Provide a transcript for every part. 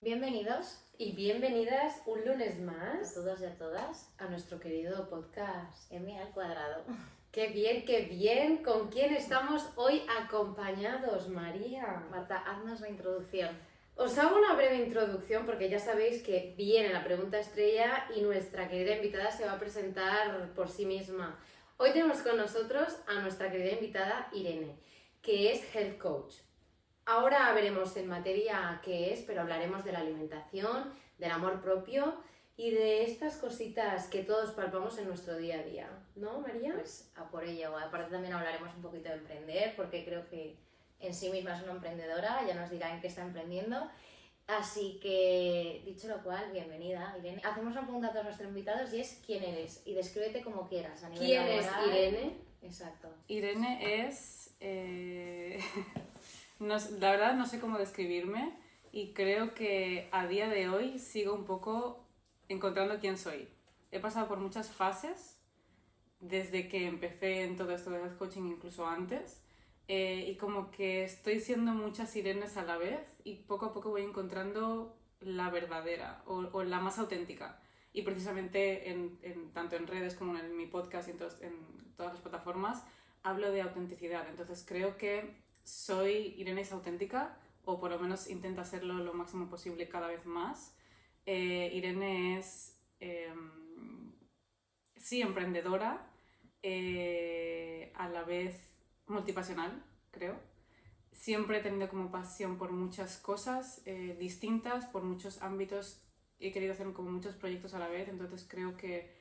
Bienvenidos Y bienvenidas un lunes a más todos y a todas a nuestro querido podcast. M al cuadrado. ¡Qué bien, qué bien! ¿Con quién estamos hoy acompañados, María? Marta, haznos la introducción. Os hago una breve introducción porque ya sabéis que viene la pregunta estrella y nuestra querida invitada se va a presentar por sí misma. Hoy tenemos con nosotros a nuestra querida invitada Irene, que es Health Coach. Ahora veremos en materia qué es, pero hablaremos de la alimentación, del amor propio y de estas cositas que todos palpamos en nuestro día a día, ¿no, María? Pues a por ello. Aparte también hablaremos un poquito de emprender, porque creo que en sí misma es una emprendedora, ya nos dirá en qué está emprendiendo. Así que, dicho lo cual, bienvenida, Irene. Hacemos una pregunta a todos nuestros invitados y es ¿quién eres? Y descríbete como quieras, a nivel ¿Quién es laboral. Irene? Exacto. Irene es... la verdad no sé cómo describirme y creo que a día de hoy sigo un poco encontrando quién soy. He pasado por muchas fases desde que empecé en todo esto de health coaching, incluso antes, y como que estoy siendo muchas Irenes a la vez y poco a poco voy encontrando la verdadera o la más auténtica. Y precisamente tanto en redes como en mi podcast y en todas las plataformas hablo de autenticidad. Entonces creo que soy Irene es auténtica, o por lo menos intenta serlo lo máximo posible cada vez más. Irene es, sí, emprendedora, a la vez multipasional, creo. Siempre he tenido como pasión por muchas cosas distintas, por muchos ámbitos. He querido hacer como muchos proyectos a la vez, entonces creo que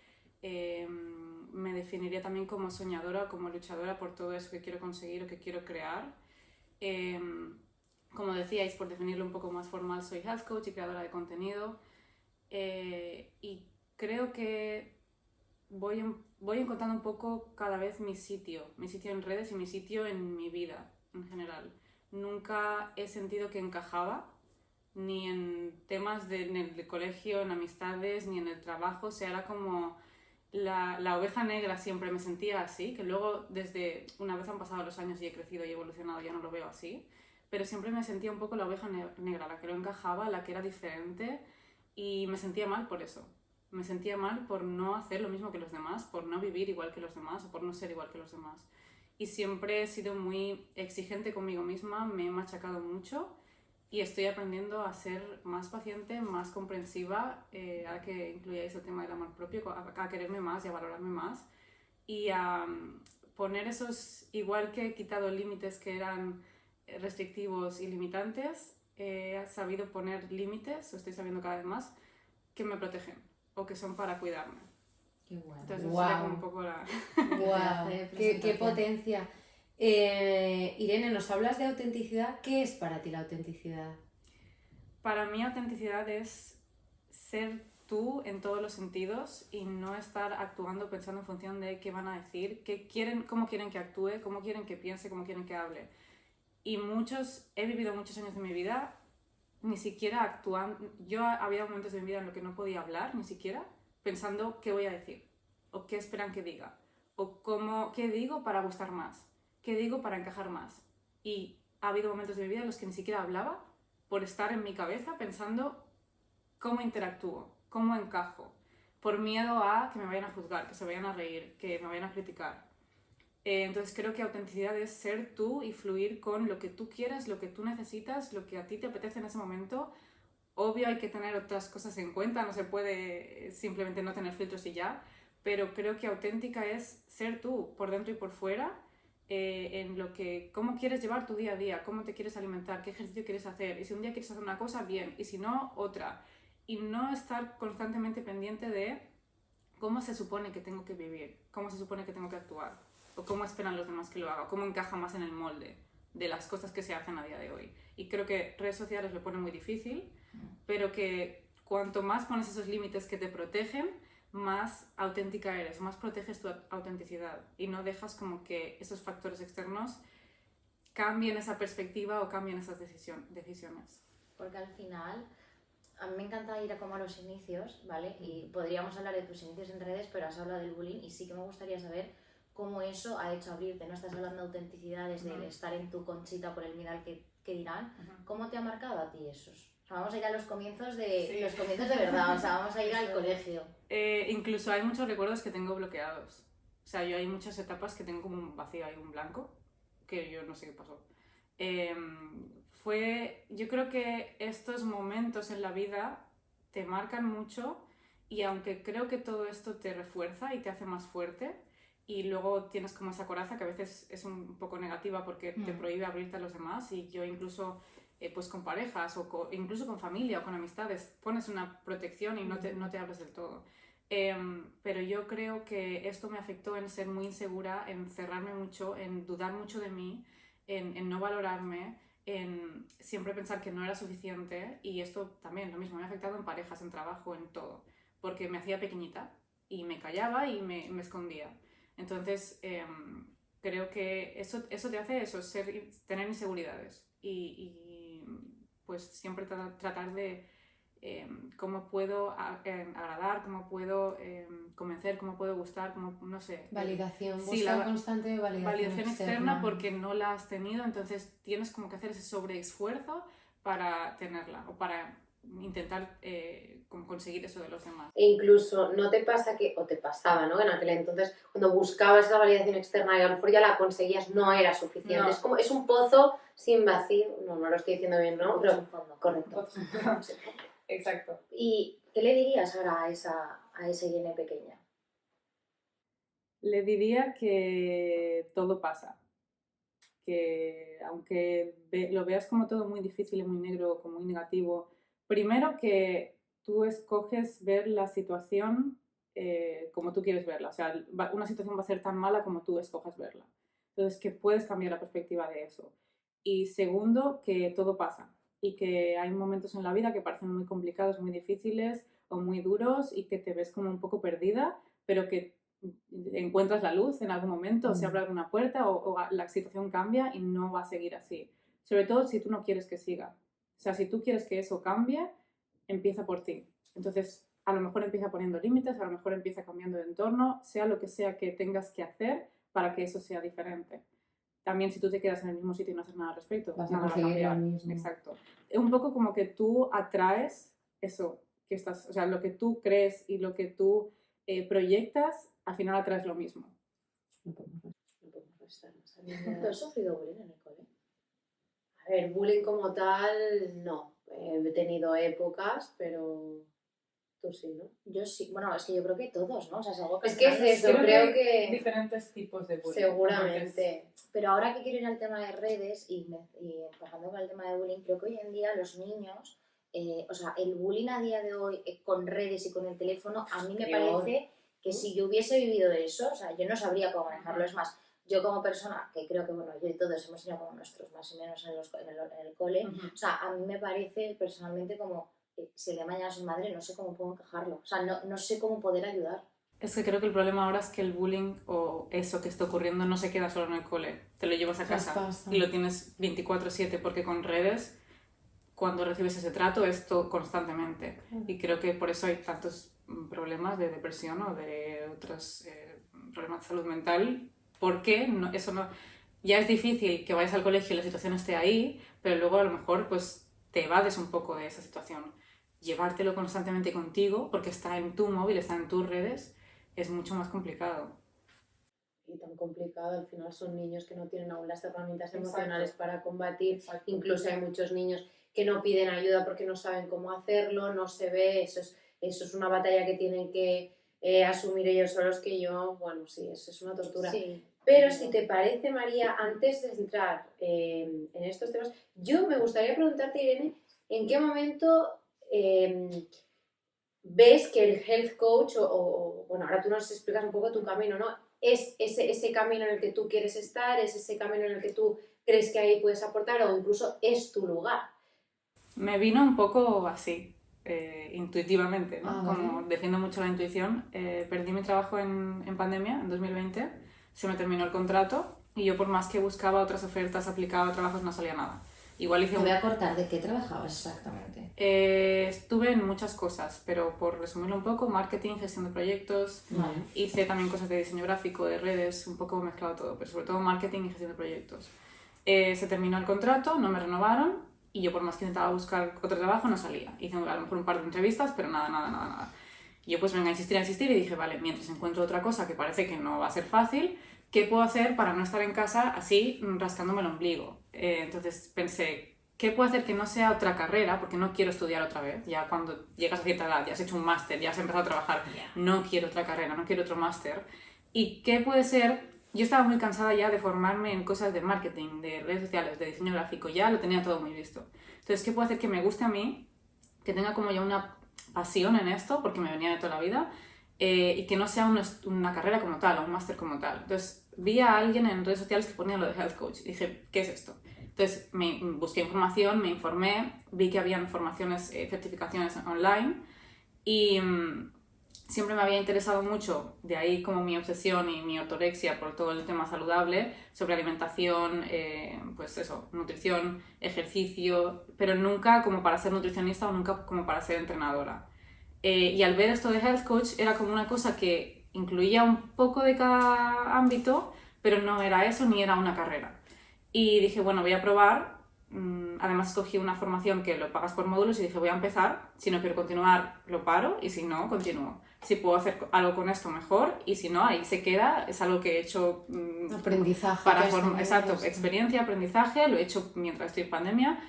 me definiría también como soñadora, como luchadora por todo eso que quiero conseguir o que quiero crear. Como decíais, por definirlo un poco más formal, soy health coach y creadora de contenido. Y creo que voy encontrando un poco cada vez mi sitio en redes y mi sitio en mi vida en general. Nunca he sentido que encajaba, ni en temas en el colegio, en amistades, ni en el trabajo. O sea, era como la oveja negra, siempre me sentía así, que luego desde una vez han pasado los años y he crecido y he evolucionado, ya no lo veo así, pero siempre me sentía un poco la oveja negra, la que no encajaba, la que era diferente, y me sentía mal por eso. Me sentía mal por no hacer lo mismo que los demás, por no vivir igual que los demás o por no ser igual que los demás. Y siempre he sido muy exigente conmigo misma, me he machacado mucho y estoy aprendiendo a ser más paciente, más comprensiva, ahora que incluyáis el tema del amor propio, a quererme más y a valorarme más y a poner esos, igual que he quitado límites que eran restrictivos y limitantes, he sabido poner límites, o estoy sabiendo cada vez más, que me protegen o que son para cuidarme. Qué bueno. Entonces eso sería como un poco la... ¡Guau! ¡Qué potencia! Irene, ¿nos hablas de autenticidad? ¿Qué es para ti la autenticidad? Para mí autenticidad es ser tú en todos los sentidos y no estar actuando pensando en función de qué van a decir, cómo quieren que actúe, cómo quieren que piense, cómo quieren que hable. Y he vivido muchos años de mi vida ni siquiera actuando. Había momentos de mi vida en los que no podía hablar, ni siquiera, pensando qué voy a decir, o qué esperan que diga, o qué digo para gustar más, qué digo para encajar más. Y ha habido momentos de mi vida en los que ni siquiera hablaba por estar en mi cabeza pensando cómo interactúo, cómo encajo, por miedo a que me vayan a juzgar, que se vayan a reír, que me vayan a criticar. Entonces creo que autenticidad es ser tú y fluir con lo que tú quieras, lo que tú necesitas, lo que a ti te apetece en ese momento. Obvio hay que tener otras cosas en cuenta, no se puede simplemente no tener filtros y ya, pero creo que auténtica es ser tú por dentro y por fuera, cómo quieres llevar tu día a día, cómo te quieres alimentar, qué ejercicio quieres hacer, y si un día quieres hacer una cosa, bien, y si no, otra. Y no estar constantemente pendiente de cómo se supone que tengo que vivir, cómo se supone que tengo que actuar, o cómo esperan los demás que lo haga, cómo encaja más en el molde de las cosas que se hacen a día de hoy. Y creo que redes sociales lo ponen muy difícil, pero que cuanto más pones esos límites que te protegen, más auténtica eres, más proteges tu autenticidad y no dejas como que esos factores externos cambien esa perspectiva o cambien esas decisiones. Porque al final, a mí me encanta ir como a los inicios, ¿vale? Y podríamos hablar de tus inicios en redes, pero has hablado del bullying y sí que me gustaría saber cómo eso ha hecho abrirte, ¿no? Estás hablando de autenticidad desde el estar en tu conchita por el mirar que dirán. ¿Cómo te ha marcado a ti esos O sea, vamos a ir a los comienzos los comienzos de verdad, o sea, vamos a ir al colegio. Incluso hay muchos recuerdos que tengo bloqueados. O sea, yo hay muchas etapas que tengo como un vacío, hay un blanco, que yo no sé qué pasó. Yo creo que estos momentos en la vida te marcan mucho y aunque creo que todo esto te refuerza y te hace más fuerte y luego tienes como esa coraza que a veces es un poco negativa porque te prohíbe abrirte a los demás y yo incluso pues con parejas o incluso con familia o con amistades pones una protección y no te abres del todo. Pero yo creo que esto me afectó en ser muy insegura, en cerrarme mucho, en dudar mucho de mí, en no valorarme, en siempre pensar que no era suficiente y esto también, lo mismo, me ha afectado en parejas, en trabajo, en todo, porque me hacía pequeñita y me callaba y me escondía. Entonces, creo que eso te hace eso, tener inseguridades y pues siempre tratar de cómo puedo agradar, cómo puedo convencer, cómo puedo gustar, cómo, no sé. Validación, Sí, busca constante validación externa porque no la has tenido, entonces tienes como que hacer ese sobreesfuerzo para tenerla o para intentar como conseguir eso de los demás. E incluso no te pasa que, o te pasaba, ¿no? En aquel entonces, cuando buscabas esa validación externa y a lo mejor ya la conseguías, no era suficiente. No. Es un pozo sin vacío. No lo estoy diciendo bien, ¿no? Pero Sin fondo. correcto. Exacto. ¿Y qué le dirías ahora a esa Irene pequeña? Le diría que todo pasa, que aunque lo veas como todo muy difícil y muy negro, como muy negativo, primero que tú escoges ver la situación como tú quieres verla, o sea, una situación va a ser tan mala como tú escojas verla. Entonces, que puedes cambiar la perspectiva de eso. Y segundo, que todo pasa y que hay momentos en la vida que parecen muy complicados, muy difíciles o muy duros y que te ves como un poco perdida, pero que encuentras la luz en algún momento, se abre alguna puerta o la situación cambia y no va a seguir así. Sobre todo si tú no quieres que siga. O sea, si tú quieres que eso cambie, empieza por ti. Entonces, a lo mejor empieza poniendo límites, a lo mejor empieza cambiando de entorno, sea lo que sea que tengas que hacer para que eso sea diferente. También si tú te quedas en el mismo sitio y no haces nada al respecto, Vas a nada va a conseguir lo cambiar. mismo. Exacto. Es un poco como que tú atraes eso que estás, o sea, lo que tú crees y lo que tú proyectas, al final atraes lo mismo. No podemos restar más. ¿Tú has sufrido bullying en el cole? A ver, bullying como tal, no. He tenido épocas, pero tú sí, ¿no? Yo sí, bueno, es que yo creo que todos, ¿no? O sea, es algo Es que es eso, creo que diferentes tipos de bullying. seguramente. Pero ahora que quiero ir al tema de redes y empezando con el tema de bullying, creo que hoy en día los niños, o sea, el bullying a día de hoy con redes y con el teléfono, a mí me parece que si yo hubiese vivido eso, o sea, yo no sabría cómo manejarlo. Es más, yo como persona, que creo que, bueno, yo y todos hemos tenido como nuestros más o menos en el cole, o sea, a mí me parece personalmente como, si el día de mañana soy madre, no sé cómo puedo encajarlo. O sea, no sé cómo poder ayudar. Es que creo que el problema ahora es que el bullying o eso que está ocurriendo no se queda solo en el cole, te lo llevas a casa Traspasa. y lo tienes 24/7 porque con redes, cuando recibes ese trato, es todo constantemente. Y creo que por eso hay tantos problemas de depresión o de otros problemas de salud mental, porque eso no, ya es difícil que vayas al colegio y la situación esté ahí, pero luego a lo mejor pues te evades un poco de esa situación. Llevártelo constantemente contigo, porque está en tu móvil, está en tus redes, es mucho más complicado. Y tan complicado, al final son niños que no tienen aún las herramientas Exacto. emocionales para combatir. Exacto. Incluso hay muchos niños que no piden ayuda porque no saben cómo hacerlo, no se ve, eso es una batalla que tienen que asumir ellos solos, que yo, bueno, sí, eso es una tortura. Sí. Pero si te parece, María, antes de entrar en estos temas, yo me gustaría preguntarte, Irene, ¿en qué momento ves que el health coach, bueno, ahora tú nos explicas un poco tu camino, ¿no? ¿Es ese camino en el que tú quieres estar? ¿Es ese camino en el que tú crees que ahí puedes aportar? ¿O incluso es tu lugar? Me vino un poco así, intuitivamente, ¿no? Ah, vale. Como defiendo mucho la intuición. Perdí mi trabajo en pandemia, en 2020, se me terminó el contrato y yo por más que buscaba otras ofertas, aplicaba a trabajos, no salía nada. Igual hice Te voy a cortar, ¿de qué trabajabas exactamente? estuve en muchas cosas, pero por resumirlo un poco, marketing, gestión de proyectos, Vale. hice también cosas de diseño gráfico, de redes, un poco mezclado todo, pero sobre todo marketing y gestión de proyectos. Se terminó el contrato, no me renovaron y yo por más que intentaba buscar otro trabajo no salía. Hice a lo mejor un par de entrevistas, pero nada. Y yo pues venga a insistir y dije, vale, mientras encuentro otra cosa que parece que no va a ser fácil, ¿qué puedo hacer para no estar en casa así rascándome el ombligo? Entonces pensé, ¿qué puedo hacer que no sea otra carrera? Porque no quiero estudiar otra vez. Ya cuando llegas a cierta edad, ya has hecho un máster, ya has empezado a trabajar, no quiero otra carrera, no quiero otro máster. ¿Y qué puede ser? Yo estaba muy cansada ya de formarme en cosas de marketing, de redes sociales, de diseño gráfico, ya lo tenía todo muy visto. Entonces, ¿qué puedo hacer que me guste a mí? Que tenga como ya una pasión en esto, porque me venía de toda la vida, y que no sea una carrera como tal, o un máster como tal. Entonces, vi a alguien en redes sociales que ponía lo de Health Coach, y dije, ¿qué es esto? Entonces, busqué información, me informé, vi que habían formaciones, certificaciones online, y siempre me había interesado mucho, de ahí como mi obsesión y mi ortorexia por todo el tema saludable, sobre alimentación, pues eso, nutrición, ejercicio, pero nunca como para ser nutricionista o nunca como para ser entrenadora. Y al ver esto de Health Coach era como una cosa que incluía un poco de cada ámbito, pero no era eso ni era una carrera. Y dije, bueno, voy a probar. Además escogí una formación que lo pagas por módulos y dije, voy a empezar. Si no quiero continuar, lo paro, y si no, continúo. Si puedo hacer algo con esto, mejor, y si no, ahí se queda. Es algo que he hecho Aprendizaje. para exacto, experiencia, aprendizaje, lo he hecho mientras estoy en pandemia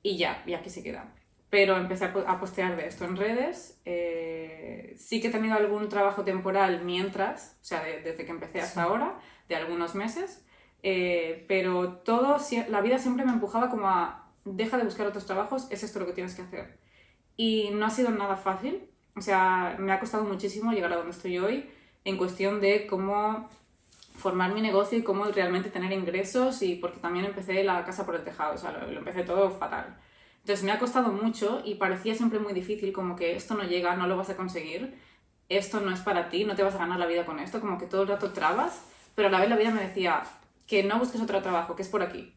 y ya, y aquí se queda. Pero empecé a postear de esto en redes. Sí que he tenido algún trabajo temporal mientras, o sea, desde que empecé hasta ahora, de algunos meses. Pero todo, la vida siempre me empujaba como a, deja de buscar otros trabajos, es esto lo que tienes que hacer. Y no ha sido nada fácil, o sea, me ha costado muchísimo llegar a donde estoy hoy en cuestión de cómo formar mi negocio y cómo realmente tener ingresos, y porque también empecé la casa por el tejado, o sea, lo empecé todo fatal. Entonces me ha costado mucho y parecía siempre muy difícil, como que esto no llega, no lo vas a conseguir, esto no es para ti, no te vas a ganar la vida con esto, como que todo el rato trabas, pero a la vez la vida me decía que no busques otro trabajo, que es por aquí.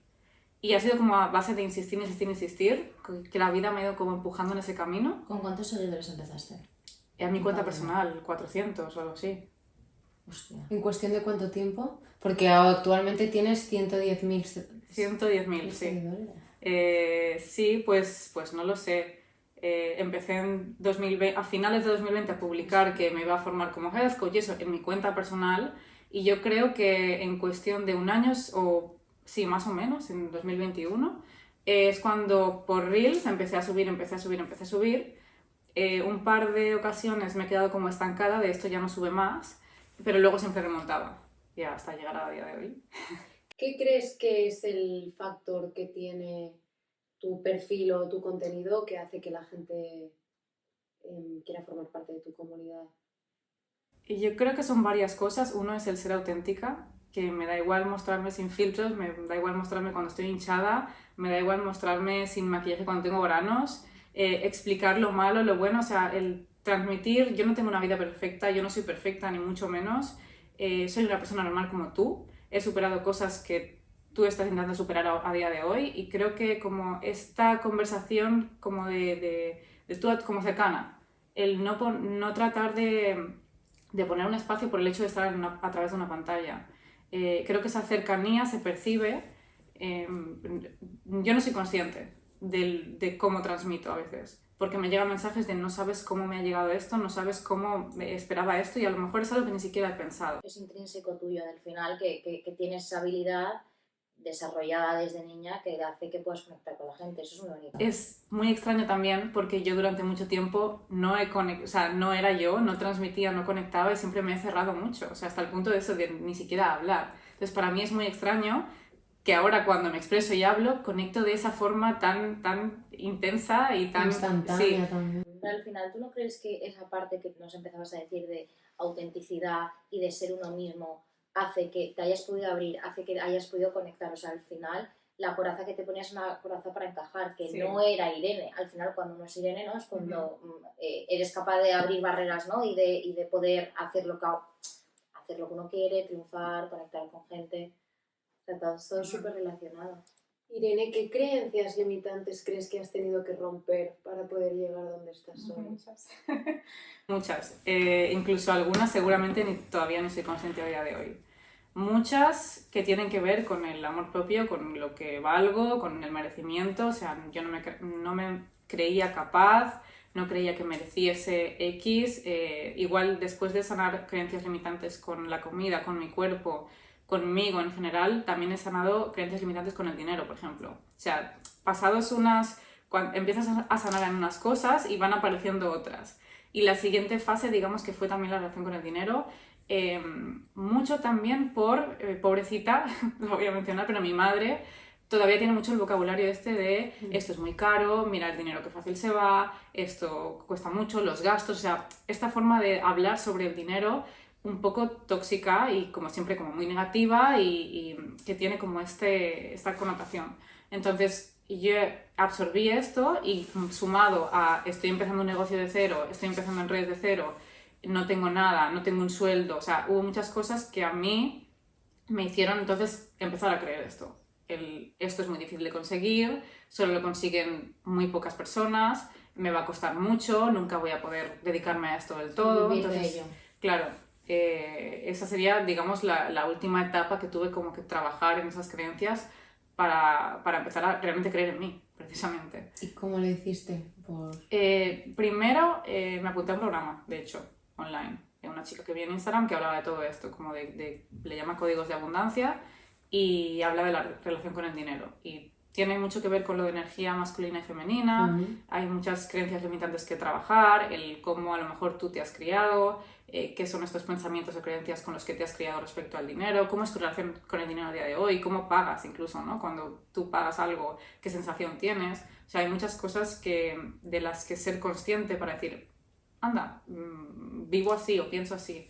Y ha sido como a base de insistir, que la vida me ha ido como empujando en ese camino. ¿Con cuántos seguidores empezaste? A mi cuenta personal, 400 o algo así. Hostia. ¿En cuestión de cuánto tiempo? Porque actualmente tienes 110.000 110.000, sí. seguidores. Sí, pues no lo sé. Empecé a finales de 2020 a publicar que me iba a formar como health coach, y eso en mi cuenta personal, y yo creo que en cuestión de un año, o sí, más o menos, en 2021, es cuando por Reels empecé a subir. Un par de ocasiones me he quedado como estancada de esto ya no sube más, pero luego siempre remontaba, ya hasta llegar a día de hoy. ¿Qué crees que es el factor que tiene tu perfil o tu contenido que hace que la gente quiera formar parte de tu comunidad? Y yo creo que son varias cosas. Uno es el ser auténtica, que me da igual mostrarme sin filtros, me da igual mostrarme cuando estoy hinchada, me da igual mostrarme sin maquillaje cuando tengo granos, explicar lo malo, lo bueno, o sea, el transmitir, yo no tengo una vida perfecta, yo no soy perfecta ni mucho menos, soy una persona normal como tú, he superado cosas que tú estás intentando superar a día de hoy, y creo que como esta conversación como de tú como cercana, el no tratar de poner un espacio por el hecho de estar a través de una pantalla. Creo que esa cercanía se percibe. Yo no soy consciente de cómo transmito a veces, porque me llegan mensajes de no sabes cómo me ha llegado esto, no sabes cómo esperaba esto, y a lo mejor es algo que ni siquiera he pensado. Es intrínseco tuyo del final que tienes esa habilidad desarrollada desde niña que hace que puedas conectar con la gente. Eso es muy bonito. Es muy extraño también porque yo durante mucho tiempo no era yo, no transmitía, no conectaba, y siempre me he cerrado mucho, o sea, hasta el punto de eso de ni siquiera hablar. Entonces para mí es muy extraño que ahora cuando me expreso y hablo, conecto de esa forma tan intensa y tan instantánea sí. también. Al final, ¿tú no crees que esa parte que nos empezabas a decir de autenticidad y de ser uno mismo hace que te hayas podido abrir, hace que hayas podido conectar? O sea, al final, la coraza que te ponías es una coraza para encajar, que Sí. no era Irene. Al final, cuando uno es Irene, ¿no? Es cuando eres capaz de abrir barreras, ¿no? Y de poder hacer lo que uno quiere, triunfar, conectar con gente. O sea, todo es súper relacionado. Irene, ¿qué creencias limitantes crees que has tenido que romper para poder llegar a donde estás hoy? Muchas. Incluso algunas seguramente todavía no soy consciente a día de hoy. Muchas que tienen que ver con el amor propio, con lo que valgo, con el merecimiento. O sea, yo no me creía capaz, no creía que mereciese X. Igual después de sanar creencias limitantes con la comida, con mi cuerpo, conmigo en general, también he sanado creencias limitantes con el dinero, por ejemplo. O sea, pasados cuando empiezas a sanar en unas cosas y van apareciendo otras. Y la siguiente fase, digamos que fue también la relación con el dinero. Mucho también por, pobrecita, lo voy a mencionar, pero mi madre todavía tiene mucho el vocabulario este de esto es muy caro, mira el dinero que fácil se va, esto cuesta mucho, los gastos, o sea, esta forma de hablar sobre el dinero un poco tóxica y como siempre como muy negativa y que tiene como esta connotación. Entonces yo absorbí esto y sumado a estoy empezando un negocio de cero, estoy empezando en redes de cero, no tengo nada, no tengo un sueldo, o sea, hubo muchas cosas que a mí me hicieron entonces empezar a creer esto. Esto es muy difícil de conseguir, solo lo consiguen muy pocas personas, me va a costar mucho, nunca voy a poder dedicarme a esto del todo. Vivir de Entonces, ello. claro, esa sería, digamos, la última etapa que tuve como que trabajar en esas creencias para empezar a realmente creer en mí, precisamente. ¿Y cómo lo hiciste? Primero me apunté a un programa, de hecho, online, de una chica que vi en Instagram que hablaba de todo esto, como le llama códigos de abundancia y habla de la relación con el dinero. Y tiene mucho que ver con lo de energía masculina y femenina, hay muchas creencias limitantes que trabajar, el cómo a lo mejor tú te has criado, qué son estos pensamientos o creencias con los que te has criado respecto al dinero, cómo es tu relación con el dinero a día de hoy, cómo pagas incluso, ¿no? Cuando tú pagas algo, qué sensación tienes. O sea, hay muchas cosas de las que ser consciente para decir, anda, vivo así o pienso así.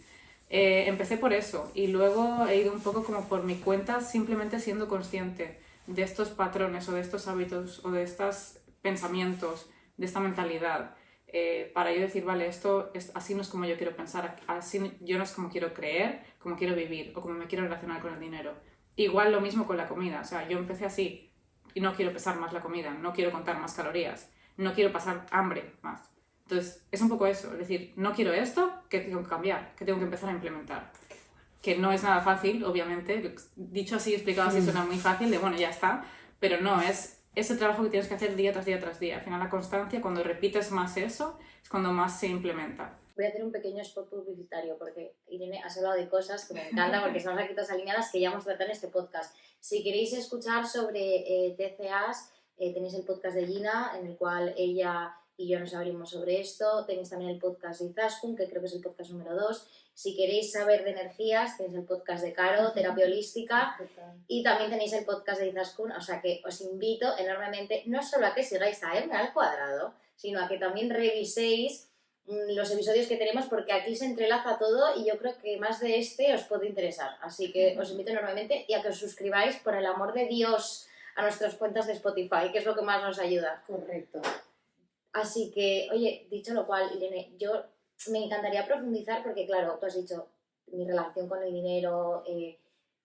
Empecé por eso y luego he ido un poco como por mi cuenta simplemente siendo consciente de estos patrones o de estos hábitos o de estos pensamientos, de esta mentalidad. Para yo decir, vale, así no es como yo quiero pensar, así yo no es como quiero creer, como quiero vivir o como me quiero relacionar con el dinero. Igual lo mismo con la comida, o sea, yo empecé así y no quiero pesar más la comida, no quiero contar más calorías, no quiero pasar hambre más. Entonces, es un poco eso, es decir, no quiero esto, que tengo que cambiar, que tengo que empezar a implementar. Que no es nada fácil, obviamente, dicho así, explicado así, suena muy fácil, de bueno, ya está, pero no, es ese trabajo que tienes que hacer día tras día tras día. Al final la constancia, cuando repites más eso, es cuando más se implementa. Voy a hacer un pequeño spot publicitario porque Irene has hablado de cosas que me encantan porque estamos aquí todas alineadas que ya hemos tratado en este podcast. Si queréis escuchar sobre TCAs, tenéis el podcast de Gina en el cual ella y yo nos abrimos sobre esto. Tenéis también el podcast de Izaskun, que creo que es el podcast número 2. Si queréis saber de energías, tenéis el podcast de Caro, terapia holística, y también tenéis el podcast de Izaskun, o sea que os invito enormemente, no solo a que sigáis a M al cuadrado, sino a que también reviséis los episodios que tenemos porque aquí se entrelaza todo y yo creo que más de este os puede interesar. Así que os invito enormemente y a que os suscribáis por el amor de Dios a nuestras cuentas de Spotify, que es lo que más nos ayuda. Correcto. Así que, oye, dicho lo cual, Irene, yo me encantaría profundizar porque, claro, tú has dicho mi relación con el dinero,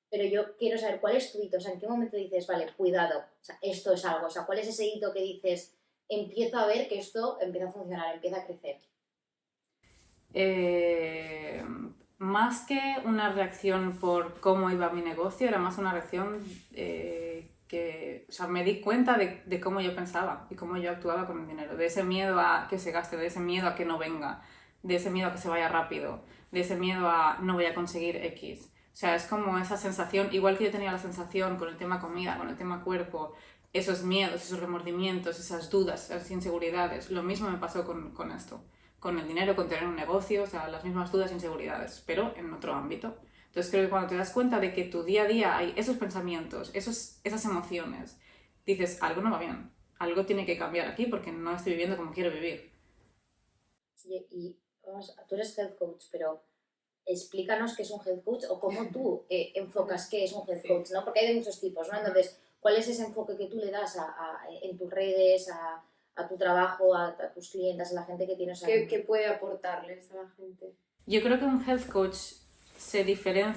pero yo quiero saber cuál es tu hito, o sea, en qué momento dices, vale, cuidado, o sea, esto es algo, o sea, cuál es ese hito que dices, empiezo a ver que esto empieza a funcionar, empieza a crecer. Más que una reacción por cómo iba mi negocio, era más una reacción o sea, me di cuenta de cómo yo pensaba y cómo yo actuaba con el dinero, de ese miedo a que se gaste, de ese miedo a que no venga, de ese miedo a que se vaya rápido, de ese miedo a no voy a conseguir X. O sea, es como esa sensación, igual que yo tenía la sensación con el tema comida, con el tema cuerpo, esos miedos, esos remordimientos, esas dudas, esas inseguridades, lo mismo me pasó con esto, con el dinero, con tener un negocio, o sea, las mismas dudas e inseguridades, pero en otro ámbito. Entonces creo que cuando te das cuenta de que tu día a día hay esos pensamientos, esas emociones, dices, algo no va bien, algo tiene que cambiar aquí porque no estoy viviendo como quiero vivir. Y vamos, tú eres health coach, pero explícanos qué es un health coach o cómo tú enfocas qué es un health coach, ¿no? Porque hay de muchos tipos, ¿no? Entonces, ¿cuál es ese enfoque que tú le das en tus redes, a tu trabajo, a tus clientes, a la gente que tienes ahí? ¿Qué puede aportarles a la gente? Yo creo que un health coach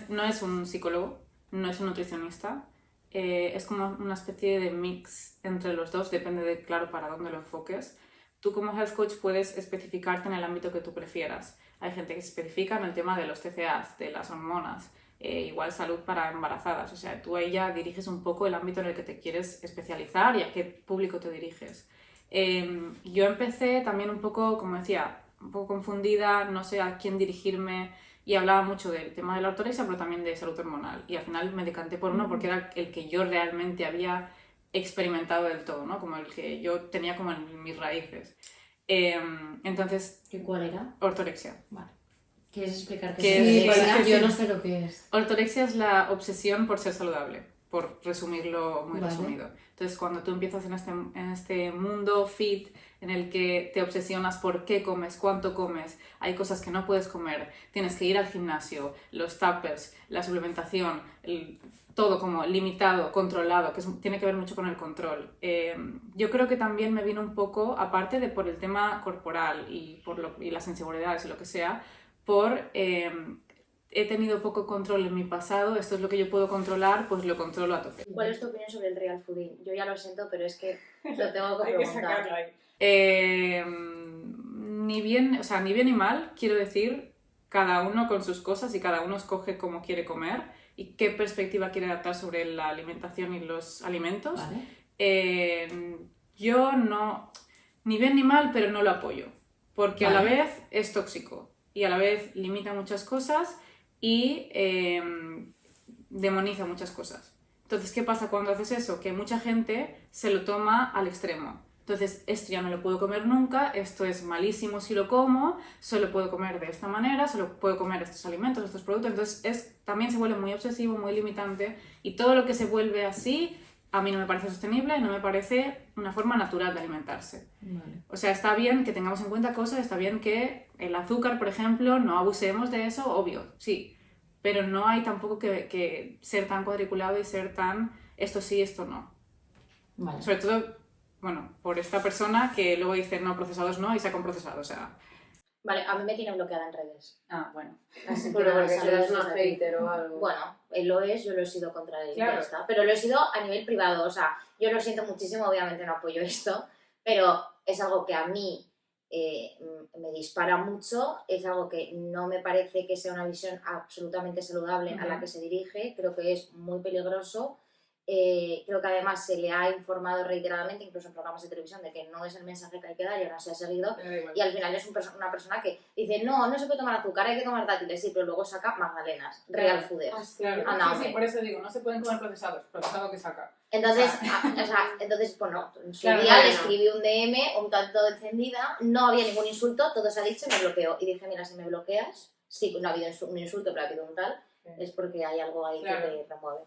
no es un psicólogo, no es un nutricionista, es como una especie de mix entre los dos, depende de, claro, para dónde lo enfoques. Tú como health coach puedes especificarte en el ámbito que tú prefieras. Hay gente que se especifica en el tema de los TCAs, de las hormonas, igual salud para embarazadas. O sea, tú ahí ya diriges un poco el ámbito en el que te quieres especializar y a qué público te diriges. Yo empecé también un poco, como decía, un poco confundida, no sé a quién dirigirme, y hablaba mucho del tema de la ortorexia, pero también de salud hormonal. Y al final me decanté por uno porque era el que yo realmente había experimentado del todo, ¿no? Como el que yo tenía como en mis raíces. Entonces, ¿Y cuál era? ortorexia. Vale. ¿Quieres explicar qué Sí, es? sí, sí. Yo no sé lo que es. Ortorexia es la obsesión por ser saludable, por resumirlo muy Vale. resumido. Entonces, cuando tú empiezas en este mundo fit en el que te obsesionas por qué comes, cuánto comes, hay cosas que no puedes comer, tienes que ir al gimnasio, los tuppers, la suplementación, todo como limitado, controlado, que tiene que ver mucho con el control. Yo creo que también me vino un poco, aparte de por el tema corporal y y las inseguridades y lo que sea, he tenido poco control en mi pasado, esto es lo que yo puedo controlar, pues lo controlo a tope. ¿Cuál es tu opinión sobre el real fooding? Yo ya lo siento, pero es que lo tengo que Hay que preguntar. sacarlo ahí. Ni bien, o sea, ni bien ni mal, quiero decir, cada uno con sus cosas y cada uno escoge cómo quiere comer y qué perspectiva quiere adaptar sobre la alimentación y los alimentos. Vale. Yo no, ni bien ni mal, pero no lo apoyo, porque a la Vale. vez es tóxico y a la vez limita muchas cosas y demoniza muchas cosas. Entonces, ¿qué pasa cuando haces eso? Que mucha gente se lo toma al extremo. Entonces, esto ya no lo puedo comer nunca, esto es malísimo si lo como, solo puedo comer de esta manera, solo puedo comer estos alimentos, estos productos. Entonces, también se vuelve muy obsesivo, muy limitante, y todo lo que se vuelve así, a mí no me parece sostenible y no me parece una forma natural de alimentarse. Vale. O sea, está bien que tengamos en cuenta cosas, está bien que el azúcar, por ejemplo, no abusemos de eso, obvio, sí. Pero no hay tampoco que ser tan cuadriculado y ser tan esto sí, esto no. Vale. Sobre todo, bueno, por esta persona que luego dice no, procesados no y saca un procesado, o sea... Vale, a mí me tiene bloqueada en redes. Ah, bueno. Así que Pero nada, porque saludos eres una desde aquí. hater o algo. Bueno, él lo es, yo lo he sido contra él, Claro. ya está. Pero lo he sido a nivel privado, o sea, yo lo siento muchísimo, obviamente no apoyo esto, pero es algo que a mí me dispara mucho, es algo que no me parece que sea una visión absolutamente saludable a la que se dirige, creo que es muy peligroso. Creo que además se le ha informado reiteradamente, incluso en programas de televisión, de que no es el mensaje que hay que dar y aún así ha seguido. Y al final es una persona que dice, no se puede tomar azúcar, hay que tomar dátiles, sí, pero luego saca magdalenas, real fooders. Claro, Anda, sí, hombre. por eso digo, no se pueden comer procesados, procesado que saca. Entonces, entonces bueno, en su Claro, día no, le no. escribí un DM un tanto encendida, no había ningún insulto, todo se ha dicho y me bloqueó. Y dije, mira, si me bloqueas, sí, no ha habido un insulto, pero ha habido un tal, es porque hay algo ahí Claro. que te remueve.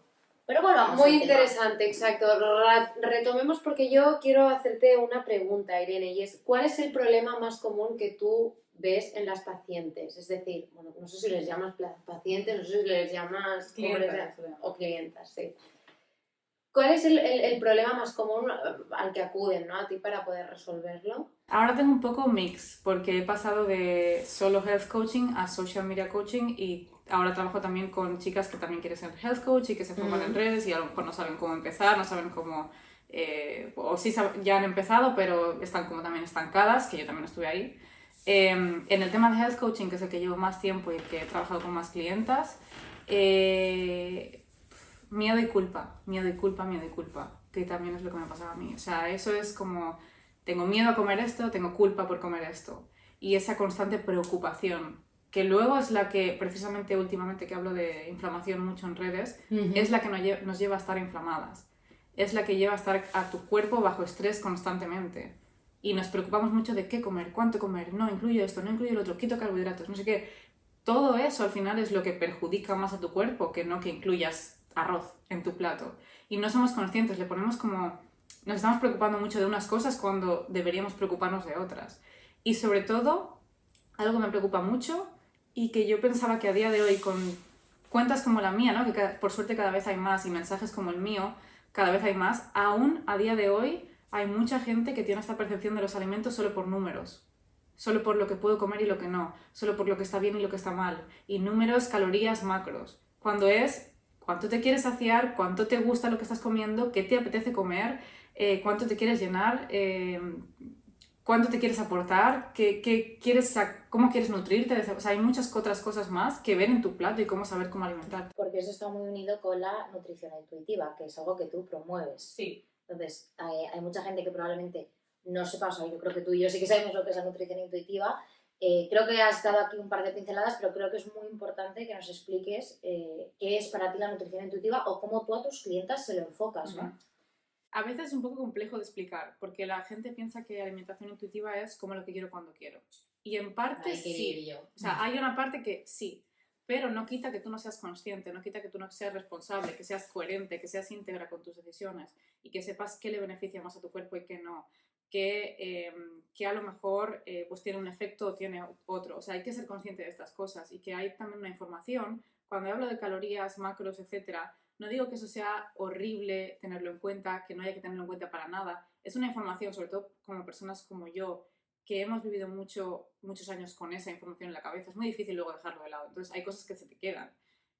Pero volvamos Muy al tema. interesante, exacto. Retomemos porque yo quiero hacerte una pregunta, Irene, y es, ¿cuál es el problema más común que tú ves en las pacientes? Es decir, bueno, no sé si les llamas pacientes, no sé si les llamas ¿cómo les llamas? O clientas, sí. ¿Cuál es el problema más común al que acuden, ¿no? A ti para poder resolverlo? Ahora tengo un poco mix, porque he pasado de solo health coaching a social media coaching y ahora trabajo también con chicas que también quieren ser health coach y que se forman en redes y a lo mejor no saben cómo empezar, no saben cómo... o sí ya han empezado, pero están como también estancadas, que yo también estuve ahí. En el tema de health coaching, que es el que llevo más tiempo y el que he trabajado con más clientas, miedo y culpa, que también es lo que me pasaba a mí. O sea, eso es como, tengo miedo a comer esto, tengo culpa por comer esto. Y esa constante preocupación, que luego es la que, precisamente últimamente que hablo de inflamación mucho en redes, es la que nos lleva a estar inflamadas. Es la que lleva a estar a tu cuerpo bajo estrés constantemente. Y nos preocupamos mucho de qué comer, cuánto comer, no incluyo esto, no incluyo lo otro, quito carbohidratos, no sé qué. Todo eso al final es lo que perjudica más a tu cuerpo que no que incluyas arroz en tu plato. Y no somos conscientes, le ponemos como... Nos estamos preocupando mucho de unas cosas cuando deberíamos preocuparnos de otras. Y sobre todo, algo que me preocupa mucho y que yo pensaba que a día de hoy con cuentas como la mía, ¿no? Que por suerte cada vez hay más y mensajes como el mío cada vez hay más, aún a día de hoy hay mucha gente que tiene esta percepción de los alimentos solo por números. Solo por lo que puedo comer y lo que no, solo por lo que está bien y lo que está mal, y números, calorías, macros, cuando es cuánto te quieres saciar, cuánto te gusta lo que estás comiendo, qué te apetece comer, cuánto te quieres llenar, cuánto te quieres aportar, cómo quieres nutrirte. O sea, hay muchas otras cosas más que ver en tu plato y cómo saber cómo alimentarte. Porque eso está muy unido con la nutrición intuitiva, que es algo que tú promueves. Sí. Entonces, hay mucha gente que probablemente no sepa, o sea, yo creo que tú y yo sí que sabemos lo que es la nutrición intuitiva. Creo que has dado aquí un par de pinceladas, pero creo que es muy importante que nos expliques qué es para ti la nutrición intuitiva o cómo tú a tus clientas se lo enfocas, ¿no? A veces es un poco complejo de explicar, porque la gente piensa que alimentación intuitiva es como lo que quiero cuando quiero. Y en parte Ay, qué sí. yo. O sea, hay una parte que sí, pero no quita que tú no seas consciente, no quita que tú no seas responsable, que seas coherente, que seas íntegra con tus decisiones y que sepas qué le beneficia más a tu cuerpo y qué no. Que a lo mejor pues tiene un efecto o tiene otro. O sea, hay que ser consciente de estas cosas y que hay también una información. Cuando hablo de calorías, macros, etcétera, no digo que eso sea horrible tenerlo en cuenta, que no haya que tenerlo en cuenta para nada. Es una información, sobre todo como personas como yo, que hemos vivido muchos años con esa información en la cabeza. Es muy difícil luego dejarlo de lado. Entonces hay cosas que se te quedan.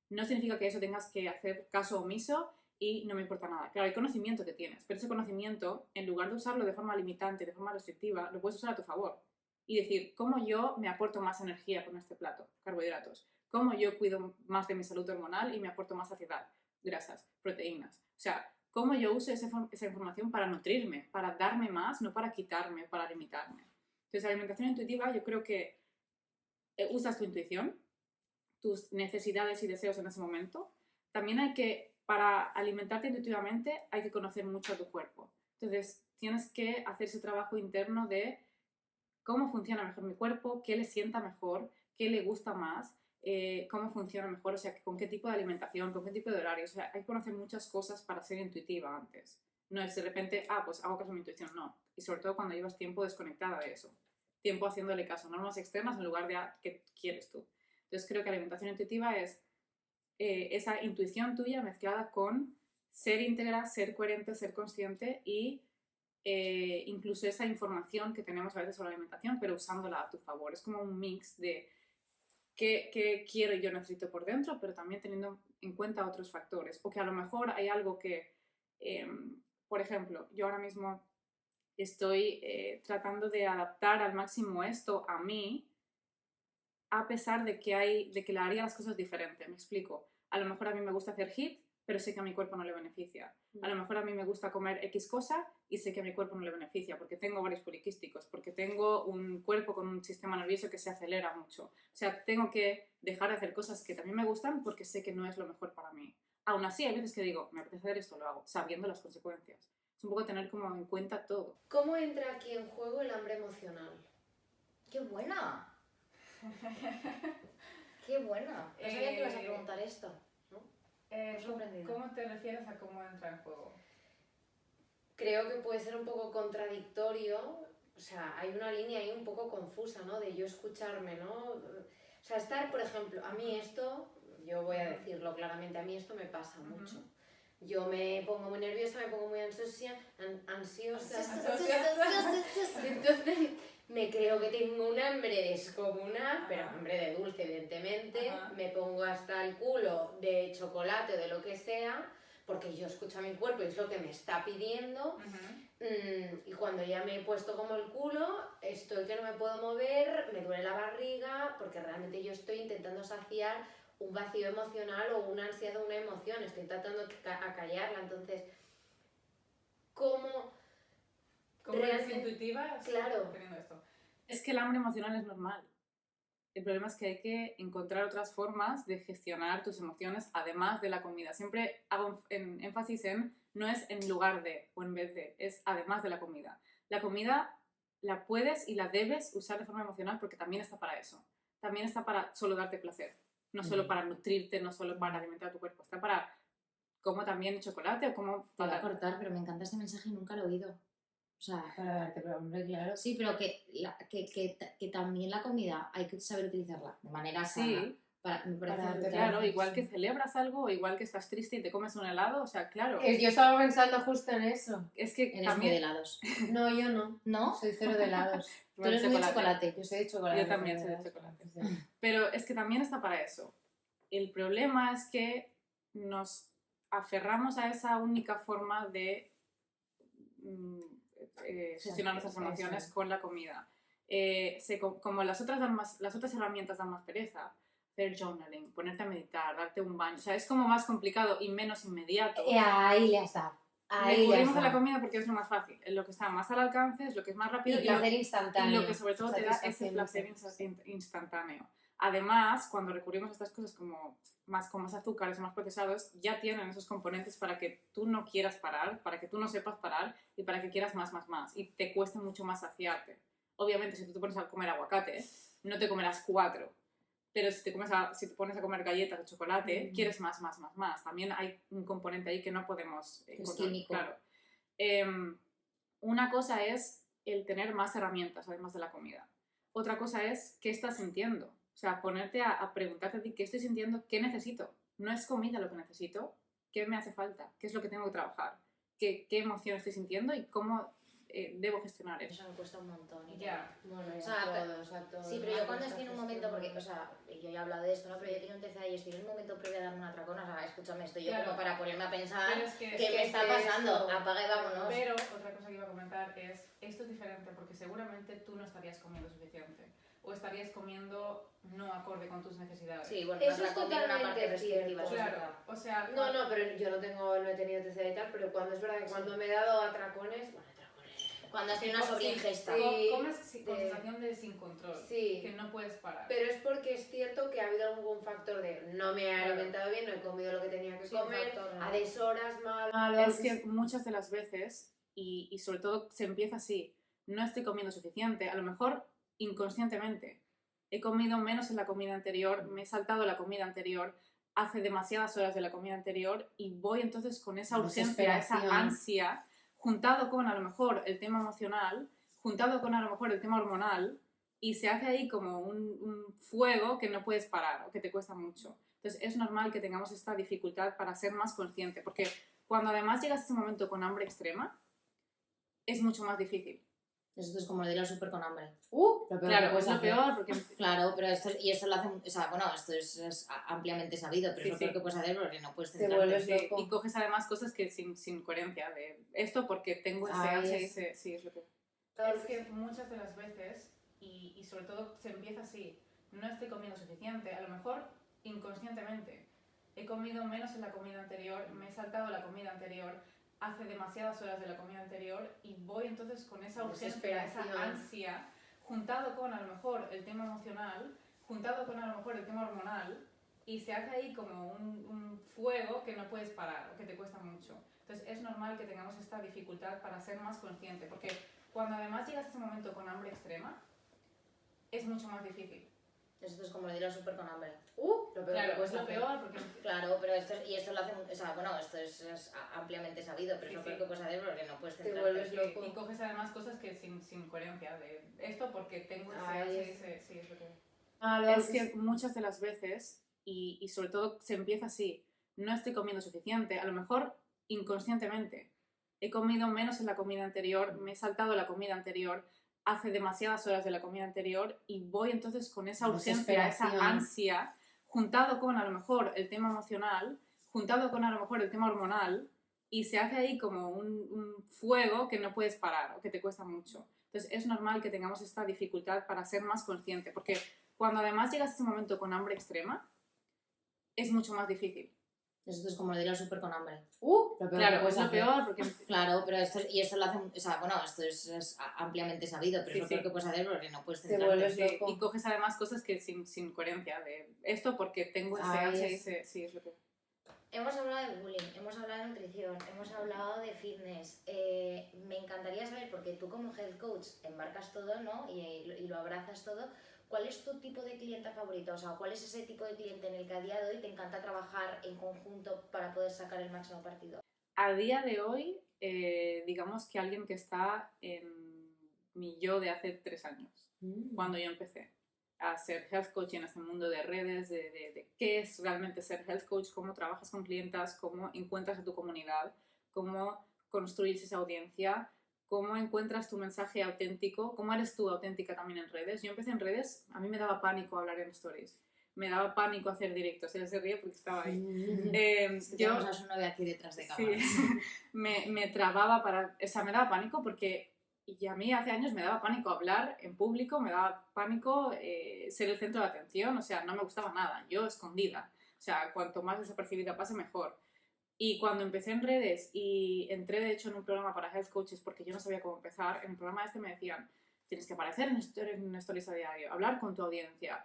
No significa que eso tengas que hacer caso omiso y no me importa nada. Claro, hay conocimiento que tienes, pero ese conocimiento, en lugar de usarlo de forma limitante, de forma restrictiva, lo puedes usar a tu favor. Y decir, ¿cómo yo me aporto más energía con este plato? Carbohidratos. ¿Cómo yo cuido más de mi salud hormonal y me aporto más saciedad? Grasas, proteínas. O sea, cómo yo uso esa información para nutrirme, para darme más, no para quitarme, para limitarme. Entonces, la alimentación intuitiva, yo creo que usas tu intuición, tus necesidades y deseos en ese momento. También para alimentarte intuitivamente, hay que conocer mucho a tu cuerpo. Entonces, tienes que hacer ese trabajo interno de cómo funciona mejor mi cuerpo, qué le sienta mejor, qué le gusta más, cómo funciona mejor, o sea, con qué tipo de alimentación, con qué tipo de horario. O sea, hay que conocer muchas cosas para ser intuitiva antes. No es de repente, pues hago caso a mi intuición, no. Y sobre todo cuando llevas tiempo desconectada de eso. Tiempo haciéndole caso a normas externas en lugar de a qué quieres tú. Entonces creo que la alimentación intuitiva es esa intuición tuya mezclada con ser íntegra, ser coherente, ser consciente y incluso esa información que tenemos a veces sobre la alimentación, pero usándola a tu favor. Es como un mix de qué quiero y yo necesito por dentro, pero también teniendo en cuenta otros factores. O que a lo mejor hay algo que, por ejemplo, yo ahora mismo estoy tratando de adaptar al máximo esto a mí, a pesar de que le haría las cosas diferente. Me explico. A lo mejor a mí me gusta hacer HIIT, pero sé que a mi cuerpo no le beneficia. A lo mejor a mí me gusta comer X cosa y sé que a mi cuerpo no le beneficia porque tengo varios poliquísticos, porque tengo un cuerpo con un sistema nervioso que se acelera mucho. O sea, tengo que dejar de hacer cosas que también me gustan porque sé que no es lo mejor para mí. Aún así, hay veces que digo, me apetece hacer esto, lo hago, sabiendo las consecuencias. Es un poco tener como en cuenta todo. ¿Cómo entra aquí en juego el hambre emocional? ¡Qué buena! ¡Qué buena! No sabía que ibas a preguntar esto. sorprendida. ¿Cómo te refieres a cómo entra en juego? Creo que puede ser un poco contradictorio, o sea, hay una línea ahí un poco confusa, ¿no? De yo escucharme, ¿no? O sea, estar, por ejemplo, a mí esto, yo voy a decirlo claramente, a mí esto me pasa mucho. Yo me pongo muy nerviosa, me pongo muy ansiosa. Entonces me creo que tengo un hambre descomunal, pero hambre de dulce, evidentemente. Me pongo hasta el culo de chocolate o de lo que sea, porque yo escucho a mi cuerpo y es lo que me está pidiendo. Y cuando ya me he puesto como el culo, estoy que no me puedo mover, me duele la barriga, porque realmente yo estoy intentando saciar un vacío emocional o una ansiedad o una emoción, estoy tratando acallarla. Entonces, ¿cómo eres intuitiva? Claro. Teniendo esto. Es que el hambre emocional es normal. El problema es que hay que encontrar otras formas de gestionar tus emociones además de la comida. Siempre hago énfasis en no es en lugar de o en vez de, es además de la comida. La comida la puedes y la debes usar de forma emocional porque también está para eso. También está para solo darte placer. No solo para nutrirte, no solo para alimentar tu cuerpo. Está para como también chocolate o como... Te voy a cortar, pero me encanta este mensaje y nunca lo he oído. O sea, Para darte, pero hombre, claro. sí, pero que también la comida hay que saber utilizarla de manera sana. Sí. Me parece Para darte Claro, placer, igual sí. que celebras algo, o igual que estás triste y te comes un helado, o sea, claro. Yo estaba pensando justo en eso. Es que Eres muy también... de helados. No, yo no. ¿No? Soy cero de helados. Tú eres muy de chocolate. Yo soy de chocolate. Yo también soy de chocolate. Pero es que también está para eso. El problema es que nos aferramos a esa única forma de gestionar nuestras eso emociones es. con la comida. Como las otras herramientas dan más pereza, hacer journaling, ponerte a meditar, darte un baño, o sea, es como más complicado y menos inmediato. Ahí le has dado. Ahí le has Recurrimos a la dado. comida porque es lo más fácil, es lo que está más al alcance, es lo que es más rápido Y placer y instantáneo. lo que sobre todo te da ese placer instantáneo. Además, cuando recurrimos a estas cosas con más azúcares, más procesados, ya tienen esos componentes para que tú no quieras parar, para que tú no sepas parar y para que quieras más, y te cueste mucho más saciarte. Obviamente, si tú te pones a comer aguacate, no te comerás 4, pero si te pones a comer galletas de chocolate, quieres más. También hay un componente ahí que no podemos Es químico. Claro. Una cosa es el tener más herramientas, además de la comida. Otra cosa es qué estás sintiendo. O sea, ponerte a preguntarte a ti qué estoy sintiendo, qué necesito. No es comida lo que necesito, qué me hace falta, qué es lo que tengo que trabajar, qué emoción estoy sintiendo y cómo debo gestionar eso. Eso me cuesta un montón. Ya. Bueno, O sea, a todos. Sí, pero yo cuando estoy en un momento, porque, o sea, yo ya he hablado de esto, ¿no? Pero yo tengo un TCA y estoy en un momento previo a darme una atracona, o sea, escúchame, estoy yo Claro. como para ponerme a pensar Pero es que- qué me está pasando, apaga y vámonos. Pero otra cosa que iba a comentar es, esto es diferente porque seguramente tú no estarías comiendo suficiente o estarías comiendo no acorde con tus necesidades. Sí, bueno, Eso una es comida, una parte totalmente restrictiva, cierto. eso es Claro, verdad. o sea... No, pero yo no he tenido TCA y tal, pero cuando es verdad que cuando me he dado atracones, bueno, atracones, Cuando has tenido una sobreingesta. Sí. Comes con de- sensación de sin control, sí. que no puedes parar. Pero es porque es cierto que ha habido algún factor de no me he Claro. alimentado bien, no he comido lo que tenía que Sí, un comer, factor, ¿no? a deshoras mal. Es que muchas de las veces, y sobre todo se empieza así, no estoy comiendo suficiente, a lo mejor inconscientemente. He comido menos en la comida anterior, me he saltado la comida anterior, hace demasiadas horas de la comida anterior y voy entonces con esa urgencia, esa Desesperación. ansia, juntado con a lo mejor el tema emocional, juntado con a lo mejor el tema hormonal, y se hace ahí como un fuego que no puedes parar o que te cuesta mucho. Entonces es normal que tengamos esta dificultad para ser más consciente, porque cuando además llegas a ese momento con hambre extrema, es mucho más difícil. Esto es como el de ir al súper con hambre. Lo peor que Claro, puedes es lo hacer. peor, porque Claro, pero esto lo hace, o sea, bueno, esto es ampliamente sabido, pero Sí, es lo sí. peor que puedes hacer porque no puedes Te centrarte. vuelves Sí, loco. y coges además cosas que sin coherencia, de esto porque tengo ese Ahí H, es. sí, es lo que... Claro, Es que muchas de las veces, y sobre todo se empieza así, no estoy comiendo suficiente, a lo mejor inconscientemente. He comido menos en la comida anterior, me he saltado la comida anterior, hace demasiadas horas de la comida anterior y voy entonces con esa urgencia, esa Desesperación. ansia, juntado con a lo mejor el tema emocional, juntado con a lo mejor el tema hormonal, y se hace ahí como un fuego que no puedes parar o que te cuesta mucho. Entonces es normal que tengamos esta dificultad para ser más consciente, porque cuando además llegas a ese momento con hambre extrema, es mucho más difícil. Esto es como el de ir al súper con hambre. lo peor que Claro, puedes es lo hacer. peor porque... Claro, pero esto lo hace, o sea, bueno, esto es ampliamente sabido, pero Sí, es lo sí. peor que puedes hacer porque no puedes Te centrarte. vuelves Sí, loco. y coges además cosas que sin coherencia, de esto porque tengo ese Ahí H, es. sí, es lo que... Lo Es que muchas de las veces, y sobre todo se empieza así, no estoy comiendo suficiente, a lo mejor inconscientemente. He comido menos en la comida anterior, me he saltado la comida anterior, hace demasiadas horas de la comida anterior y voy entonces con esa urgencia, esa Desesperación. ansia, juntado con a lo mejor el tema emocional, juntado con a lo mejor el tema hormonal, y se hace ahí como un fuego que no puedes parar o que te cuesta mucho. Entonces es normal que tengamos esta dificultad para ser más consciente, porque cuando además llegas a ese momento con hambre extrema, es mucho más difícil. Esto es como el de ir al súper con hambre. lo peor que Claro, puedes es lo hacer. peor porque... Claro, pero esto lo hace, o sea, bueno, esto es ampliamente sabido, pero Sí, es lo peor sí. que puedes hacer porque no puedes Te centrarte. vuelves Sí, loco. y coges además cosas que sin coherencia, de esto porque tengo ese Ahí H, es. sí, es lo que... Hemos hablado de bullying, hemos hablado de nutrición, hemos hablado de fitness. Me encantaría saber, porque tú como health coach embarcas todo, ¿no? Y lo abrazas todo. ¿Cuál es tu tipo de clienta favorito? O sea, ¿cuál es ese tipo de cliente en el que a día de hoy te encanta trabajar en conjunto para poder sacar el máximo partido? A día de hoy, digamos que alguien que está en mi yo de hace 3 años, cuando yo empecé a ser health coach en este mundo de redes, de qué es realmente ser health coach, cómo trabajas con clientas, cómo encuentras a tu comunidad, cómo construyes esa audiencia, cómo encuentras tu mensaje auténtico, cómo eres tú auténtica también en redes. Yo empecé en redes, a mí me daba pánico hablar en stories, me daba pánico hacer directos, él se ríe porque estaba ahí. Yo Tenemos a su novia aquí detrás de cámara. sí, me trababa o sea, me daba pánico porque Y a mí hace años me daba pánico hablar en público, me daba pánico ser el centro de atención, o sea, no me gustaba nada, yo escondida. O sea, cuanto más desapercibida pase, mejor. Y cuando empecé en redes y entré de hecho en un programa para health coaches porque yo no sabía cómo empezar, en el programa este me decían, tienes que aparecer en stories a diario, hablar con tu audiencia,